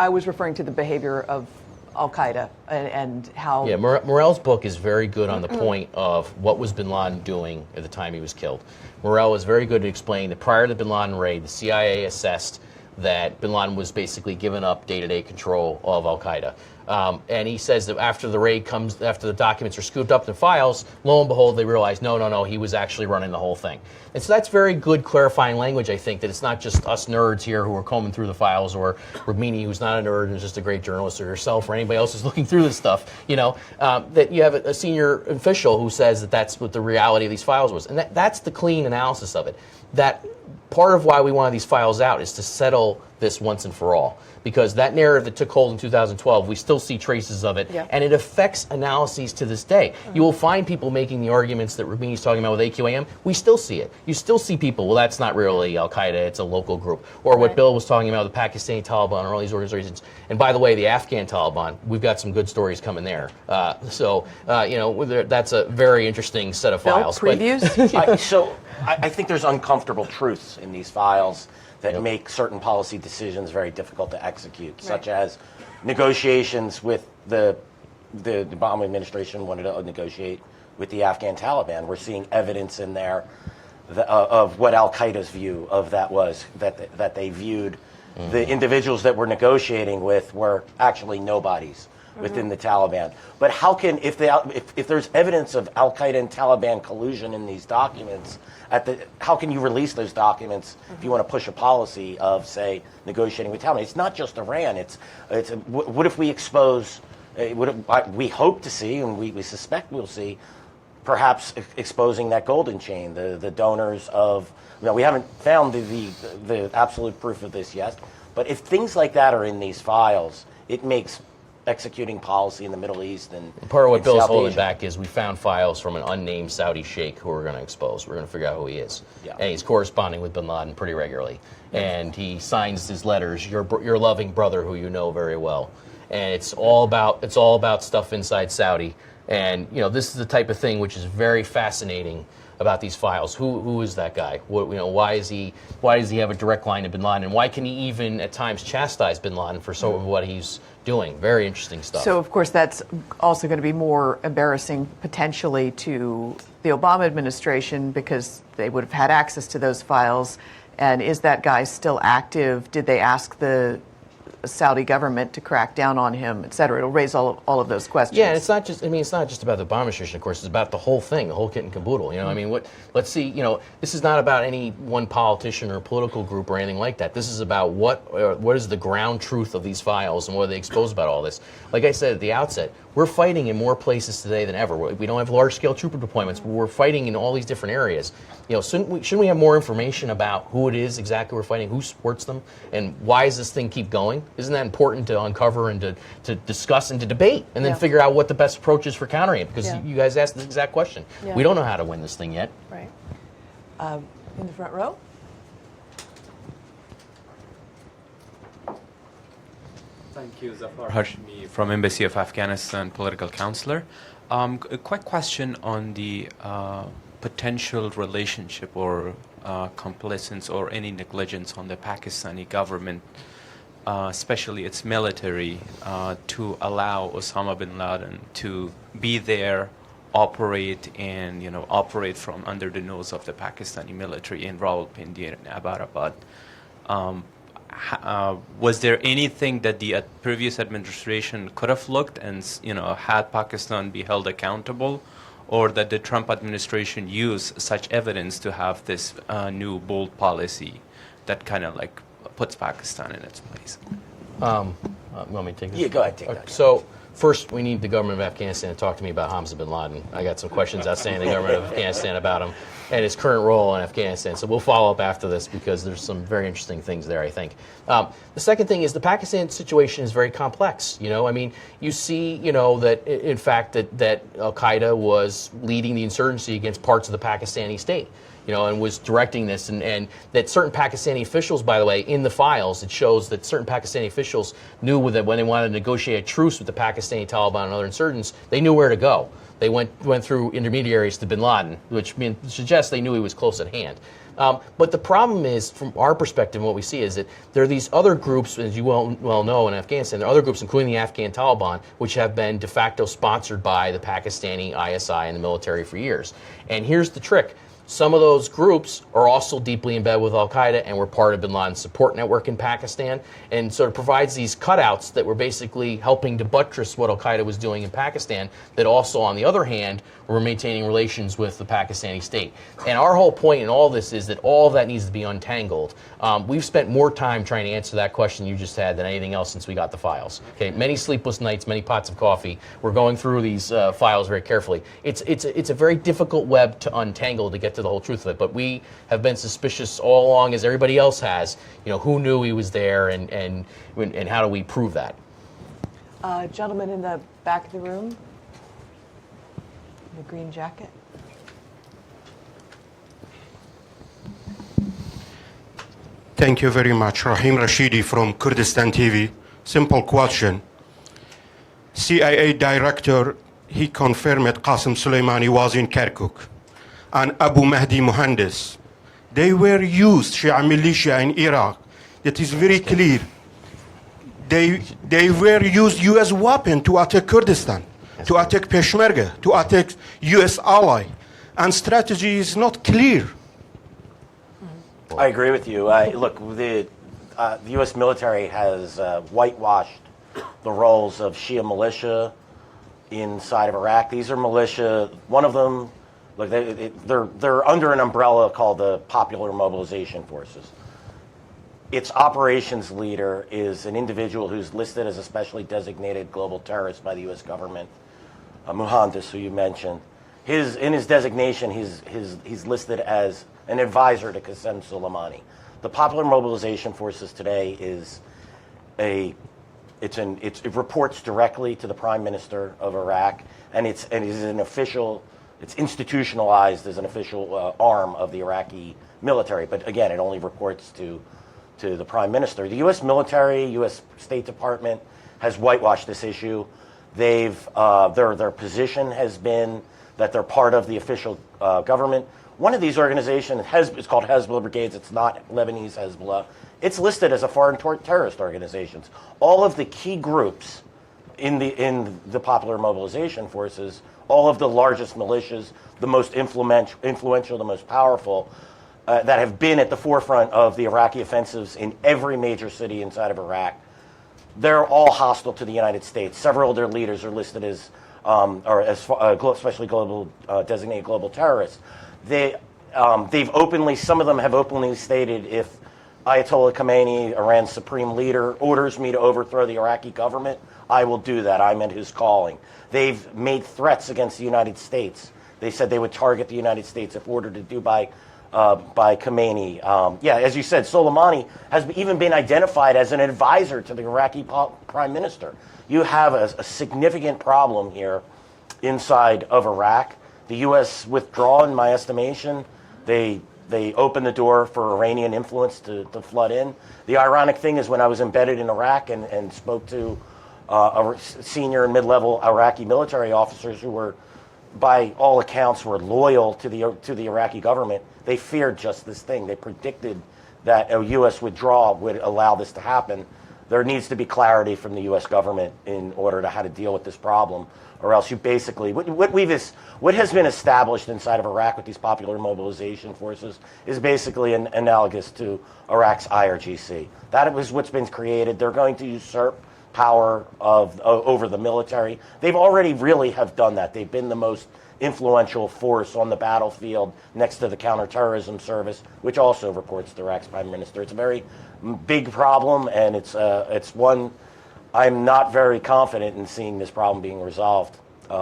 was referring to the behavior of Al-Qaeda and how... Yeah, Morell's book is very good on the point of what was bin Laden doing at the time he was killed. Morell is very good at explaining that prior to the bin Laden raid, the CIA assessed that bin Laden was basically given up day-to-day control of Al-Qaeda. And he says that after the raid comes, after the documents are scooped up in files, lo and behold, they realize, no, he was actually running the whole thing. And so that's very good clarifying language, I think, that it's not just us nerds here who are combing through the files, or Rukmini, who's not a nerd and is just a great journalist, or yourself, or anybody else who's looking through this stuff, that you have a senior official who says that that's what the reality of these files was. And that's the clean analysis of it. That part of why we wanted these files out is to settle this once and for all. Because that narrative that took hold in 2012, we still see traces of it, and it affects analyses to this day. You will find people making the arguments that Rukmini's talking about with AQAM. We still see it. You still see people, well, that's not really Al-Qaeda, it's a local group. Or what Bill was talking about, the Pakistani Taliban, or all these organizations. And by the way, the Afghan Taliban, we've got some good stories coming there. That's a very interesting set of files. Bill, previews? I think there's uncomfortable truths in these files that make certain policy decisions very difficult to execute, such as negotiations with the Obama administration wanted to negotiate with the Afghan Taliban. We're seeing evidence in there of what Al-Qaeda's view of that was, that they viewed the individuals that we're negotiating with were actually nobodies within the Taliban. But how can, if there's evidence of Al-Qaeda and Taliban collusion in these documents, how can you release those documents if you want to push a policy of, say, negotiating with Taliban? It's not just Iran. What if we expose We hope to see, and we suspect we'll see, perhaps exposing that golden chain, the donors of. We haven't found the absolute proof of this yet, but if things like that are in these files, it makes executing policy in the Middle East and part of what Bill's South holding Asia. back is we found files from an unnamed Saudi sheikh who we're going to expose. We're going to figure out who he is, Yeah. and he's corresponding with Bin Laden pretty regularly, and he signs his letters. Your loving brother, who you know very well, and it's all about stuff inside Saudi, and this is the type of thing which is very fascinating about these files. Who is that guy? Why does he have a direct line to Bin Laden, and why can he even at times chastise Bin Laden for some of what he's doing? Very interesting stuff. So, of course, that's also going to be more embarrassing potentially to the Obama administration because they would have had access to those files. And is that guy still active? Did they ask the Saudi government to crack down on him, et cetera? It'll raise all of those questions. Yeah, and it's not just about the Obama administration, of course. It's about the whole thing, the whole kit and caboodle. Let's see, this is not about any one politician or political group or anything like that. This is about what is the ground truth of these files and what are they exposed about all this. Like I said at the outset, we're fighting in more places today than ever. We don't have large-scale trooper deployments, but we're fighting in all these different areas. Shouldn't we have more information about who it is exactly we're fighting, who supports them, and why does this thing keep going? Isn't that important to uncover and to discuss and to debate, and then figure out what the best approach is for countering it? Because you guys asked this exact question. Yeah. We don't know how to win this thing yet. Right. In the front row? Thank you, Zafar Hashmi from Embassy of Afghanistan, political counselor. A quick question on the potential relationship or complacence or any negligence on the Pakistani government, especially its military, to allow Osama bin Laden to be there, operate, and operate from under the nose of the Pakistani military in Rawalpindi and Abbottabad. Was there anything that the previous administration could have looked and had Pakistan be held accountable, or that the Trump administration use such evidence to have this new bold policy that kind of like puts Pakistan in its place? Want me to take this? Yeah, go ahead, take that. So first, we need the government of Afghanistan to talk to me about Hamza bin Laden. I got some questions outstanding to the government of Afghanistan about him and his current role in Afghanistan. So we'll follow up after this because there's some very interesting things there, I think. The second thing is the Pakistan situation is very complex. You see, that in fact that al-Qaeda was leading the insurgency against parts of the Pakistani state. And was directing this, and that certain Pakistani officials, by the way, in the files, it shows that certain Pakistani officials knew that when they wanted to negotiate a truce with the Pakistani Taliban and other insurgents, they knew where to go. They went through intermediaries to bin Laden, which suggests they knew he was close at hand. But the problem is, from our perspective, what we see is that there are these other groups, as you well know, in Afghanistan, there are other groups, including the Afghan Taliban, which have been de facto sponsored by the Pakistani ISI and the military for years. And here's the trick. Some of those groups are also deeply embedded with al-Qaeda and were part of bin Laden's support network in Pakistan. And so it provides these cutouts that were basically helping to buttress what al-Qaeda was doing in Pakistan, that also, on the other hand, were maintaining relations with the Pakistani state. And our whole point in all this is that all of that needs to be untangled. We've spent more time trying to answer that question you just had than anything else since we got the files. Okay, many sleepless nights, many pots of coffee. We're going through these files very carefully. It's a very difficult web to untangle to get to the whole truth of it. But we have been suspicious all along, as everybody else has. Who knew he was there, and how do we prove that? Gentleman in the back of the room, the green jacket. Thank you very much. Rahim Rashidi from Kurdistan TV. Simple question. CIA director, he confirmed Qasem Soleimani was in Kirkuk. And Abu Mahdi Mohandes, they were used, Shia militia in Iraq. That is very clear. They were used U.S. weapon to attack Kurdistan, to attack Peshmerga, to attack U.S. ally. And strategy is not clear. I agree with you. Look, the U.S. military has whitewashed the roles of Shia militia inside of Iraq. These are militia. One of them, look, they're under an umbrella called the Popular Mobilization Forces. its operations leader is an individual who's listed as a specially designated global terrorist by the U.S. government, Muhandis, who you mentioned. In his designation, he's listed as an advisor to Qasem Soleimani. The Popular Mobilization Forces today it reports directly to the Prime Minister of Iraq, and it's institutionalized as an official arm of the Iraqi military. But again, it only reports to the Prime Minister. The U.S. military, U.S. State Department has whitewashed this issue. Their position has been that they're part of the official government. One of these organizations is called Hezbollah Brigades. It's not Lebanese Hezbollah. It's listed as a foreign terrorist organization. All of the key groups in the Popular Mobilization Forces, all of the largest militias, the most influential, the most powerful, that have been at the forefront of the Iraqi offensives in every major city inside of Iraq, they're all hostile to the United States. Several of their leaders are listed as especially designated global terrorists. Some of them have openly stated, if Ayatollah Khamenei, Iran's supreme leader, orders me to overthrow the Iraqi government, I will do that. I'm at his calling. They've made threats against the United States. They said they would target the United States if ordered to do by Khamenei. As you said, Soleimani has even been identified as an advisor to the Iraqi prime minister. You have a significant problem here inside of Iraq. The U.S. withdrawal, in my estimation, they opened the door for Iranian influence to flood in. The ironic thing is, when I was embedded in Iraq and spoke to senior and mid-level Iraqi military officers who were, by all accounts, were loyal to the Iraqi government, they feared just this thing. They predicted that a U.S. withdrawal would allow this to happen. There needs to be clarity from the U.S. government in order to how to deal with this problem, or else you basically, what has been established inside of Iraq with these Popular Mobilization Forces is basically analogous to Iraq's IRGC. That was what's been created. They're going to usurp power over the military. They've already really have done that. They've been the most influential force on the battlefield next to the Counterterrorism Service, which also reports to Iraq's Prime Minister. It's a very big problem, and it's one I'm not very confident in seeing this problem being resolved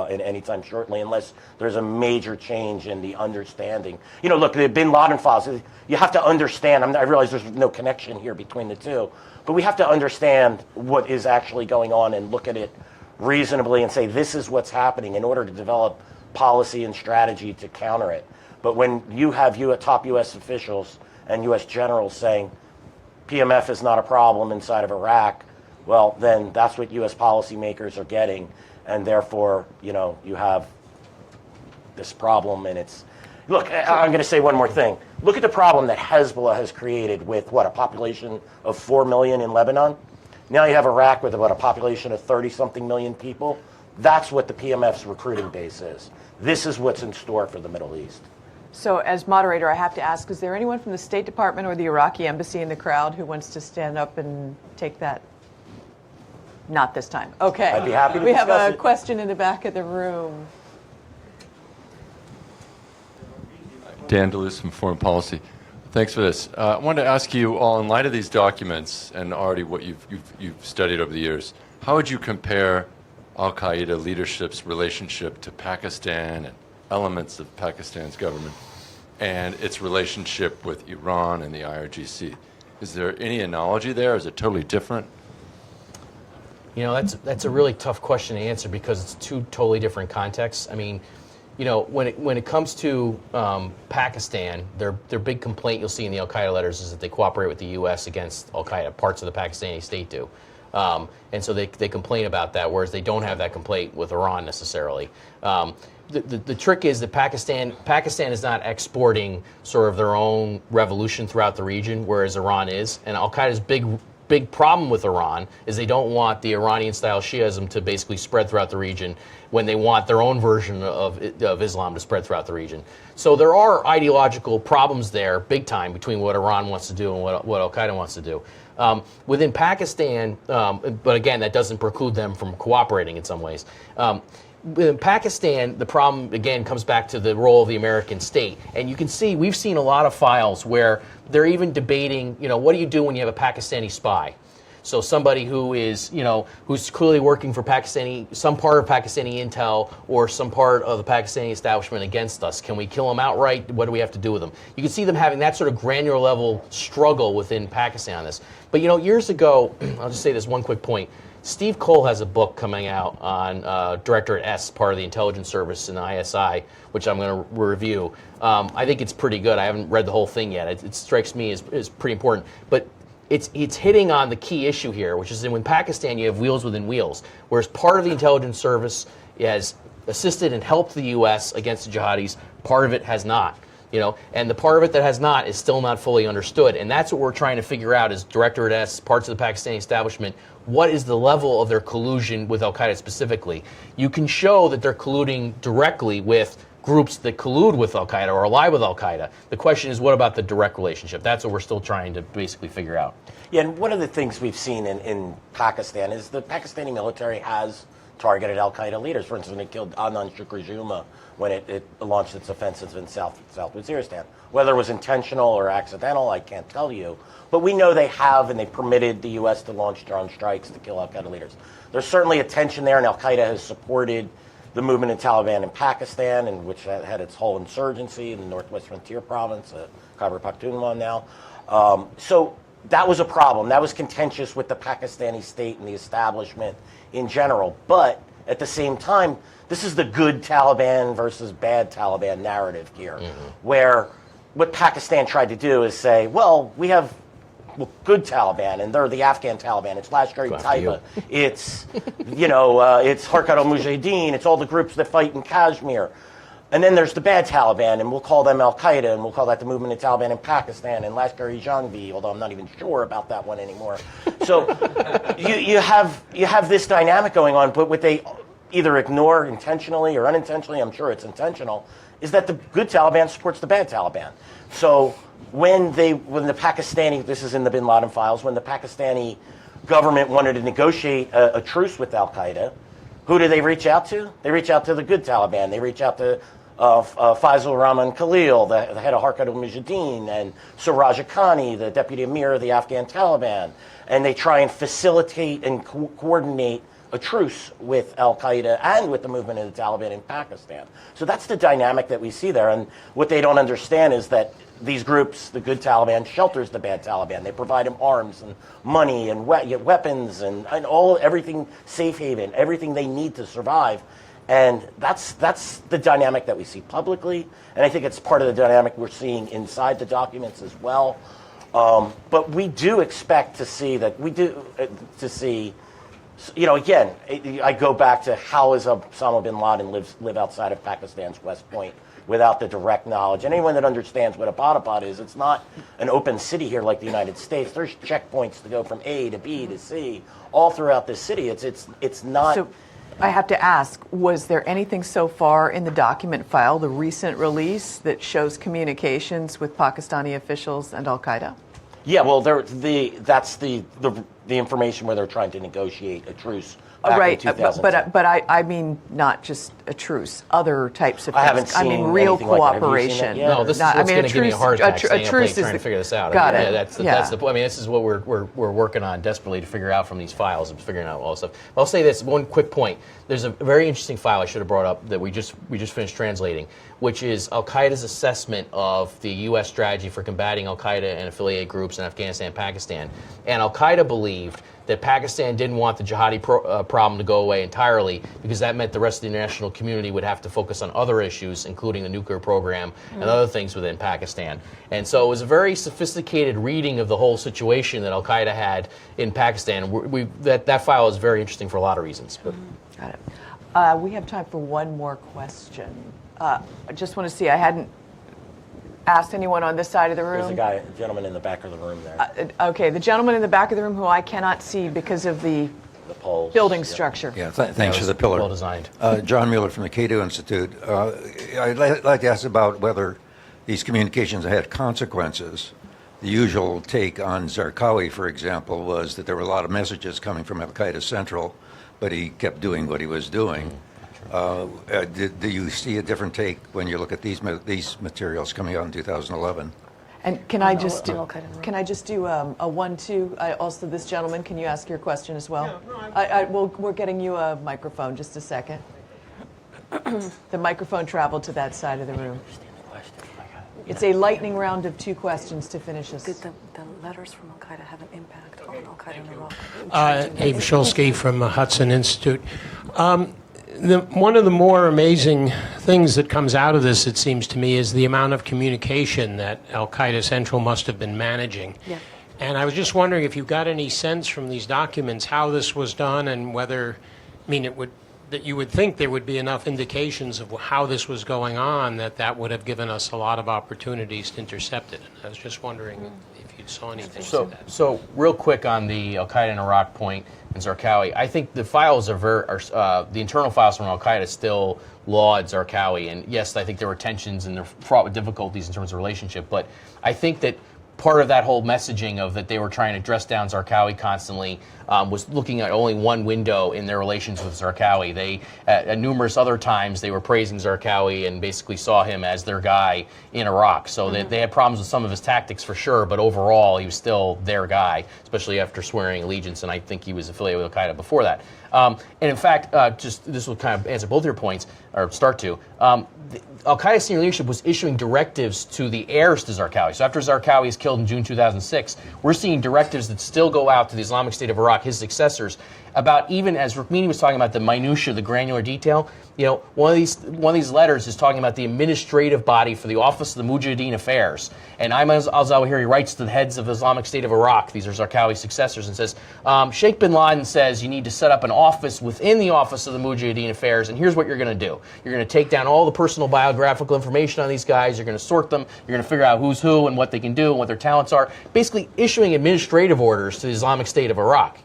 in any time shortly, unless there's a major change in the understanding. Look, the Bin Laden files, you have to understand, I realize there's no connection here between the two, but we have to understand what is actually going on and look at it reasonably and say, this is what's happening, in order to develop policy and strategy to counter it. But when you have top U.S. officials and U.S. generals saying PMF is not a problem inside of Iraq, well, then that's what U.S. policymakers are getting, and therefore, you have this problem, and it's... Look, I'm going to say one more thing. Look at the problem that Hezbollah has created with, a population of 4 million in Lebanon? Now you have Iraq with about a population of 30-something million people. That's what the PMF's recruiting base is. This is what's in store for the Middle East. So as moderator, I have to ask, is there anyone from the State Department or the Iraqi embassy in the crowd who wants to stand up and take that? Not this time. Okay. I'd be happy to We have discuss a it. question in the back of the room. Dan DeLuce from Foreign Policy. Thanks for this. I wanted to ask you all, in light of these documents and already what you've studied over the years, how would you compare al-Qaeda leadership's relationship to Pakistan and elements of Pakistan's government and its relationship with Iran and the IRGC? Is there any analogy there? Is it totally different? That's a really tough question to answer because it's two totally different contexts. I mean, when it comes to Pakistan, their big complaint you'll see in the al-Qaeda letters is that they cooperate with the U.S. against al-Qaeda. Parts of the Pakistani state do. And so they complain about that, whereas they don't have that complaint with Iran necessarily. The trick is that Pakistan is not exporting sort of their own revolution throughout the region, whereas Iran is. And al-Qaeda's big problem with Iran is they don't want the Iranian-style Shiism to basically spread throughout the region when they want their own version of Islam to spread throughout the region. So there are ideological problems there, big time, between what Iran wants to do and what al-Qaeda wants to do. Within Pakistan, but again, that doesn't preclude them from cooperating in some ways. in Pakistan, the problem, again, comes back to the role of the American state. And you can see, we've seen a lot of files where they're even debating, what do you do when you have a Pakistani spy? So somebody who is, who's clearly working for some part of Pakistani intel or some part of the Pakistani establishment against us. Can we kill them outright? What do we have to do with them? You can see them having that sort of granular level struggle within Pakistan on this. But, years ago, I'll just say this one quick point. Steve Cole has a book coming out on Directorate S, part of the intelligence service in the ISI, which I'm going to review. I think it's pretty good. I haven't read the whole thing yet. It strikes me as pretty important. But it's hitting on the key issue here, which is that in Pakistan you have wheels within wheels, whereas part of the intelligence service has assisted and helped the U.S. against the jihadis, part of it has not. And the part of it that has not is still not fully understood. And that's what we're trying to figure out as Directorate S, parts of the Pakistani establishment. What is the level of their collusion with al-Qaeda specifically? You can show that they're colluding directly with groups that collude with al-Qaeda or ally with al-Qaeda. The question is, what about the direct relationship? That's what we're still trying to basically figure out. Yeah, and one of the things we've seen in Pakistan is the Pakistani military has targeted al-Qaeda leaders. For instance, it killed Adnan Shukri Juma when it launched its offensive in South Waziristan. Whether it was intentional or accidental, I can't tell you. But we know they have, and they permitted the U.S. to launch drone strikes to kill al-Qaeda leaders. There's certainly a tension there, and al-Qaeda has supported the movement in Taliban in Pakistan, and which had its whole insurgency in the Northwest Frontier Province, Khyber Pakhtunkhwa now. So that was a problem. That was contentious with the Pakistani state and the establishment in general. But at the same time, this is the good Taliban versus bad Taliban narrative here, where what Pakistan tried to do is say, well, we have good Taliban, and they're the Afghan Taliban. It's Lashkar-e-Taiba. It's, it's Harkat al-Mujahideen. It's all the groups that fight in Kashmir. And then there's the bad Taliban, and we'll call them al-Qaeda, and we'll call that the movement of Taliban in Pakistan, and Lashkar-e-Jhangvi, although I'm not even sure about that one anymore. So you have this dynamic going on, but what they either ignore intentionally or unintentionally, I'm sure it's intentional, is that the good Taliban supports the bad Taliban. So when the Pakistani, this is in the bin Laden files, when the Pakistani government wanted to negotiate a truce with al-Qaeda, who do they reach out to? They reach out to the good Taliban. They reach out to Faisal Rahman Khalil, the head of Harkat al-Mujahideen, and Suraj Haqqani, the deputy emir of the Afghan Taliban. And they try and facilitate and coordinate a truce with al-Qaeda and with the movement of the Taliban in Pakistan. So that's the dynamic that we see there. And what they don't understand is that these groups, the good Taliban, shelters the bad Taliban. They provide them arms and money and weapons and everything, safe haven, everything they need to survive. And that's the dynamic that we see publicly. And I think it's part of the dynamic we're seeing inside the documents as well. But we do expect to see again, I go back to how does Osama bin Laden live outside of Pakistan's West Point without the direct knowledge. And anyone that understands what Abbottabad is, it's not an open city here like the United States. There's checkpoints to go from A to B to C all throughout this city. It's not. So I have to ask, was there anything so far in the document file, the recent release, that shows communications with Pakistani officials and al-Qaeda? Yeah, well, that's the information where they're trying to negotiate a truce. Back in 2010. But I mean not just a truce, other types of things. I haven't seen I mean real anything like that. Have you cooperation. seen it yet? No, this is what's going to give me a heart attack staying up late trying to figure this out. Got it. That's the point. I mean, this is what we're working on desperately to figure out from these files and figuring out all this stuff. But I'll say this, one quick point. There's a very interesting file I should have brought up that we just finished translating, which is al-Qaeda's assessment of the U.S. strategy for combating al-Qaeda and affiliated groups in Afghanistan and Pakistan. And al-Qaeda believed that Pakistan didn't want the jihadi problem to go away entirely because that meant the rest of the international community would have to focus on other issues, including the nuclear program and other things within Pakistan. And so it was a very sophisticated reading of the whole situation that al-Qaeda had in Pakistan. That file is very interesting for a lot of reasons. Got it. We have time for one more question. I just want to see, I hadn't asked anyone on this side of the room. There's a gentleman in the back of the room there. Okay, the gentleman in the back of the room who I cannot see because of the poles. Building structure. Yeah, thanks for the pillar. Well designed. John Mueller from the Cato Institute. I'd like to ask about whether these communications had consequences. The usual take on Zarqawi, for example, was that there were a lot of messages coming from al-Qaeda Central, but he kept doing what he was doing. Do you see a different take when you look at these materials coming out in 2011? And can I just do a 1-2? Also, this gentleman, can you ask your question as well? We're getting you a microphone. Just a second. The microphone traveled to that side of the room. It's a lightning round of 2 questions to finish us. Did the letters from Al-Qaeda have an impact on Al-Qaeda in Iraq? Abe Shulsky from the Hudson Institute. One of the more amazing things that comes out of this, it seems to me, is the amount of communication that Al-Qaeda Central must have been managing. Yeah. And I was just wondering if you got any sense from these documents how this was done and whether, that you would think there would be enough indications of how this was going on that would have given us a lot of opportunities to intercept it. And I was just wondering if you saw anything like that. So real quick on the Al-Qaeda in Iraq point and Zarqawi, I think the files are the internal files from Al-Qaeda still laud Zarqawi. And yes, I think there were tensions and they're fraught with difficulties in terms of relationship. But I think that part of that whole messaging of that they were trying to dress down Zarqawi constantly was looking at only one window in their relations with Zarqawi. They, at numerous other times, they were praising Zarqawi and basically saw him as their guy in Iraq. So they had problems with some of his tactics for sure, but overall he was still their guy, especially after swearing allegiance, and I think he was affiliated with Al-Qaeda before that. And in fact, this will kind of answer both your points, or start to. Al-Qaeda senior leadership was issuing directives to the heirs to Zarqawi. So after Zarqawi is killed in June 2006, we're seeing directives that still go out to the Islamic State of Iraq, his successors, about even as Rukmini was talking about the minutia, the granular detail. One of these letters is talking about the administrative body for the Office of the Mujahideen Affairs. And Ayman al-Zawahiri writes to the heads of the Islamic State of Iraq, these are Zarqawi's successors, and says, Sheikh bin Laden says you need to set up an office within the Office of the Mujahideen Affairs, and here's what you're going to do. You're going to take down all the personal biographical information on these guys, you're going to sort them, you're going to figure out who's who and what they can do and what their talents are, basically issuing administrative orders to the Islamic State of Iraq,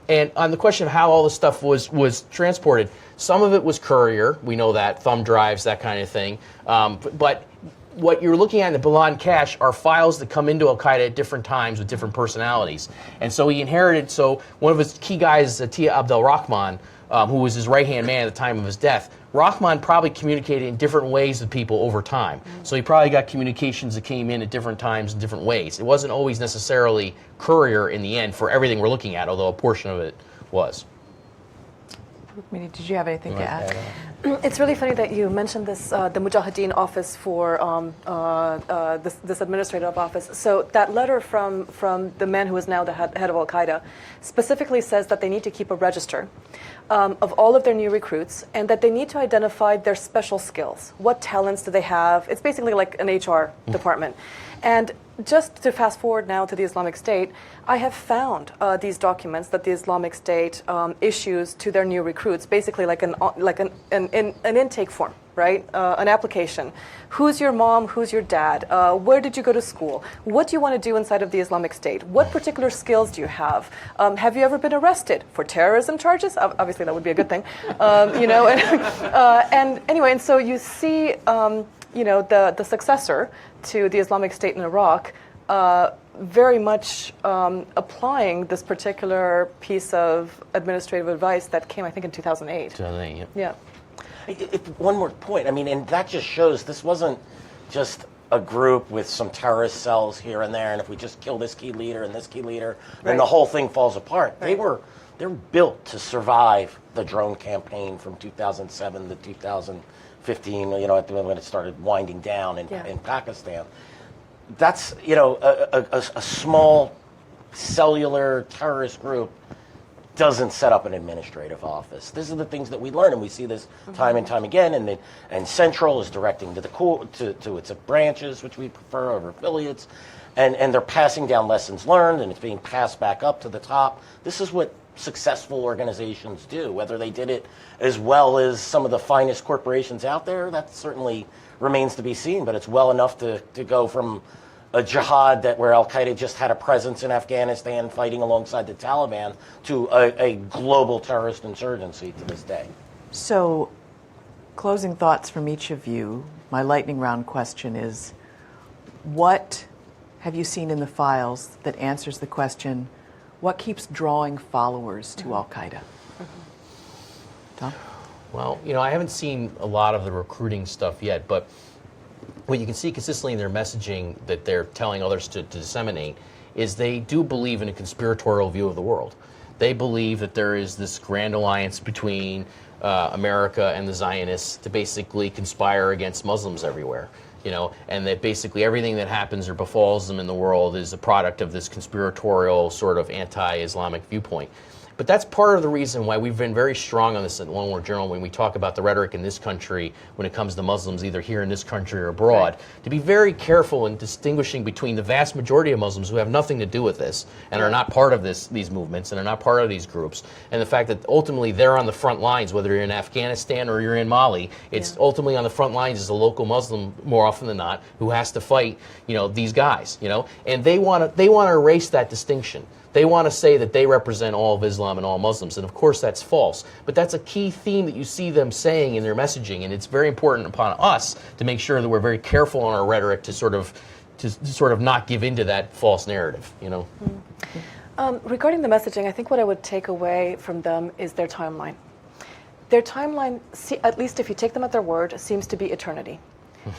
And on the question of how all this stuff was transported, some of it was courier, we know that, thumb drives, that kind of thing. But what you're looking at in the bin Laden cache are files that come into Al-Qaeda at different times with different personalities. And so he inherited, one of his key guys, Atiya Abdel Rahman, who was his right-hand man at the time of his death, Rahman probably communicated in different ways with people over time. So he probably got communications that came in at different times in different ways. It wasn't always necessarily courier in the end for everything we're looking at, although a portion of it was. Rukmini, did you have anything to add? It's really funny that you mentioned this, the Mujahideen office for this administrative office. So that letter from the man who is now the head of Al-Qaeda specifically says that they need to keep a register of all of their new recruits and that they need to identify their special skills. What talents do they have? It's basically like an HR department. And just to fast forward now to the Islamic State, I have found these documents that the Islamic State issues to their new recruits, basically like an intake form, right? An application. Who's your mom? Who's your dad? Where did you go to school? What do you want to do inside of the Islamic State? What particular skills do you have? Have you ever been arrested for terrorism charges? Obviously, that would be a good thing, And anyway, and so you see, the successor to the Islamic State in Iraq, very much applying this particular piece of administrative advice that came, I think, in 2008. 2008, yeah. One more point. And that just shows this wasn't just a group with some terrorist cells here and there, and if we just kill this key leader and this key leader, then the whole thing falls apart. Right. They're built to survive the drone campaign from 2007 to 2015, when it started winding down in Pakistan. That's, a small cellular terrorist group doesn't set up an administrative office. These are the things that we learn, and we see this time and time again. And Central is directing to to its branches, which we prefer over affiliates, and they're passing down lessons learned, and it's being passed back up to the top. This is what successful organizations do. Whether they did it as well as some of the finest corporations out there, that certainly remains to be seen. But it's well enough to go from a jihad where Al-Qaeda just had a presence in Afghanistan fighting alongside the Taliban to a global terrorist insurgency to this day. So, closing thoughts from each of you. My lightning round question is, what have you seen in the files that answers the question, what keeps drawing followers to Al-Qaeda? Tom? Well, I haven't seen a lot of the recruiting stuff yet, but what you can see consistently in their messaging that they're telling others to disseminate is they do believe in a conspiratorial view of the world. They believe that there is this grand alliance between America and the Zionists to basically conspire against Muslims everywhere. And that basically everything that happens or befalls them in the world is a product of this conspiratorial sort of anti-Islamic viewpoint. But that's part of the reason why we've been very strong on this at One World Journal when we talk about the rhetoric in this country when it comes to Muslims, either here in this country or abroad, to be very careful in distinguishing between the vast majority of Muslims who have nothing to do with this and are not part of these movements and are not part of these groups, and the fact that ultimately they're on the front lines, whether you're in Afghanistan or you're in Mali, it's ultimately on the front lines is a local Muslim more often than not who has to fight, these guys, and they want to erase that distinction. They want to say that they represent all of Islam and all Muslims, and of course that's false. But that's a key theme that you see them saying in their messaging, and it's very important upon us to make sure that we're very careful in our rhetoric to sort of not give into that false narrative. Regarding the messaging, I think what I would take away from them is their timeline. Their timeline, at least if you take them at their word, seems to be eternity.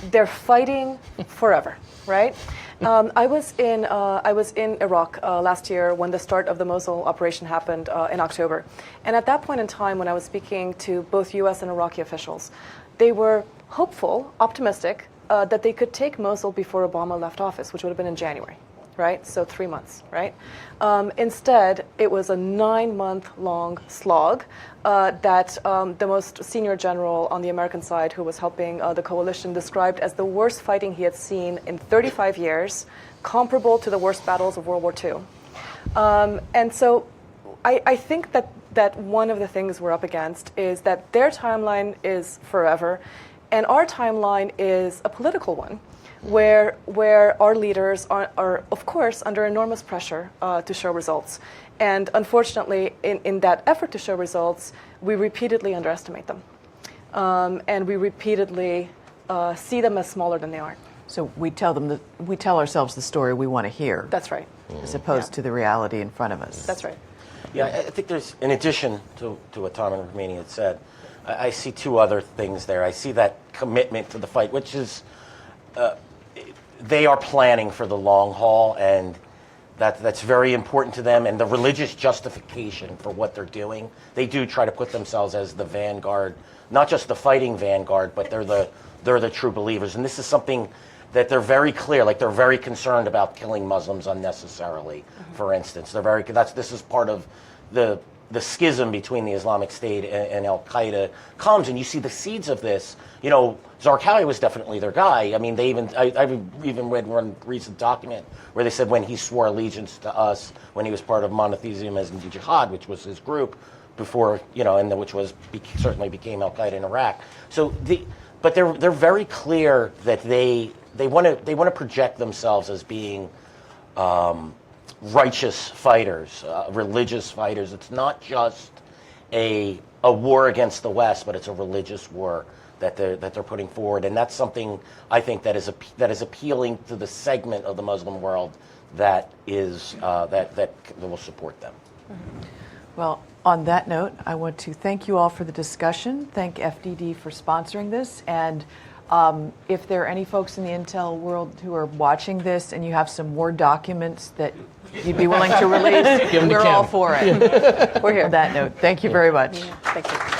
They're fighting forever, right? I was in Iraq last year when the start of the Mosul operation happened in October. And at that point in time, when I was speaking to both U.S. and Iraqi officials, they were hopeful, optimistic, that they could take Mosul before Obama left office, which would have been in January, right? So 3 months, right? Instead, it was a 9-month-long slog that the most senior general on the American side who was helping the coalition described as the worst fighting he had seen in 35 years, comparable to the worst battles of World War II. And so I think that one of the things we're up against is that their timeline is forever, and our timeline is a political one, where our leaders are of course, under enormous pressure to show results. And unfortunately, in that effort to show results, we repeatedly underestimate them. And we repeatedly see them as smaller than they are. So we tell ourselves the story we want to hear. That's right. As opposed to the reality in front of us. That's right. Yeah, I think there's, in addition to what Tom and Rukmini had said, I see two other things there. I see that commitment to the fight, which is they are planning for the long haul, and that's very important to them. And the religious justification for what they're doing, they do try to put themselves as the vanguard, not just the fighting vanguard, but they're the true believers. And this is something that they're very clear, like they're very concerned about killing Muslims unnecessarily, for instance. This is part of the schism between the Islamic State and al-Qaeda comes, and you see the seeds of this. Zarqawi was definitely their guy. I mean, I've even read one recent document where they said when he swore allegiance to us, when he was part of Monotheism as Jihad, which was his group before, and which certainly became al-Qaeda in Iraq. So but they're very clear that they want to project themselves as being righteous fighters, religious fighters. It's not just a war against the West, but it's a religious war that they're putting forward, and that's something I think that is appealing to the segment of the Muslim world that will support them. Well, on that note, I want to thank you all for the discussion. Thank FDD for sponsoring this, and if there are any folks in the intel world who are watching this and you have some more documents that you'd be willing to release, we're all for it. We're here. On that note, thank you very much. Thank you.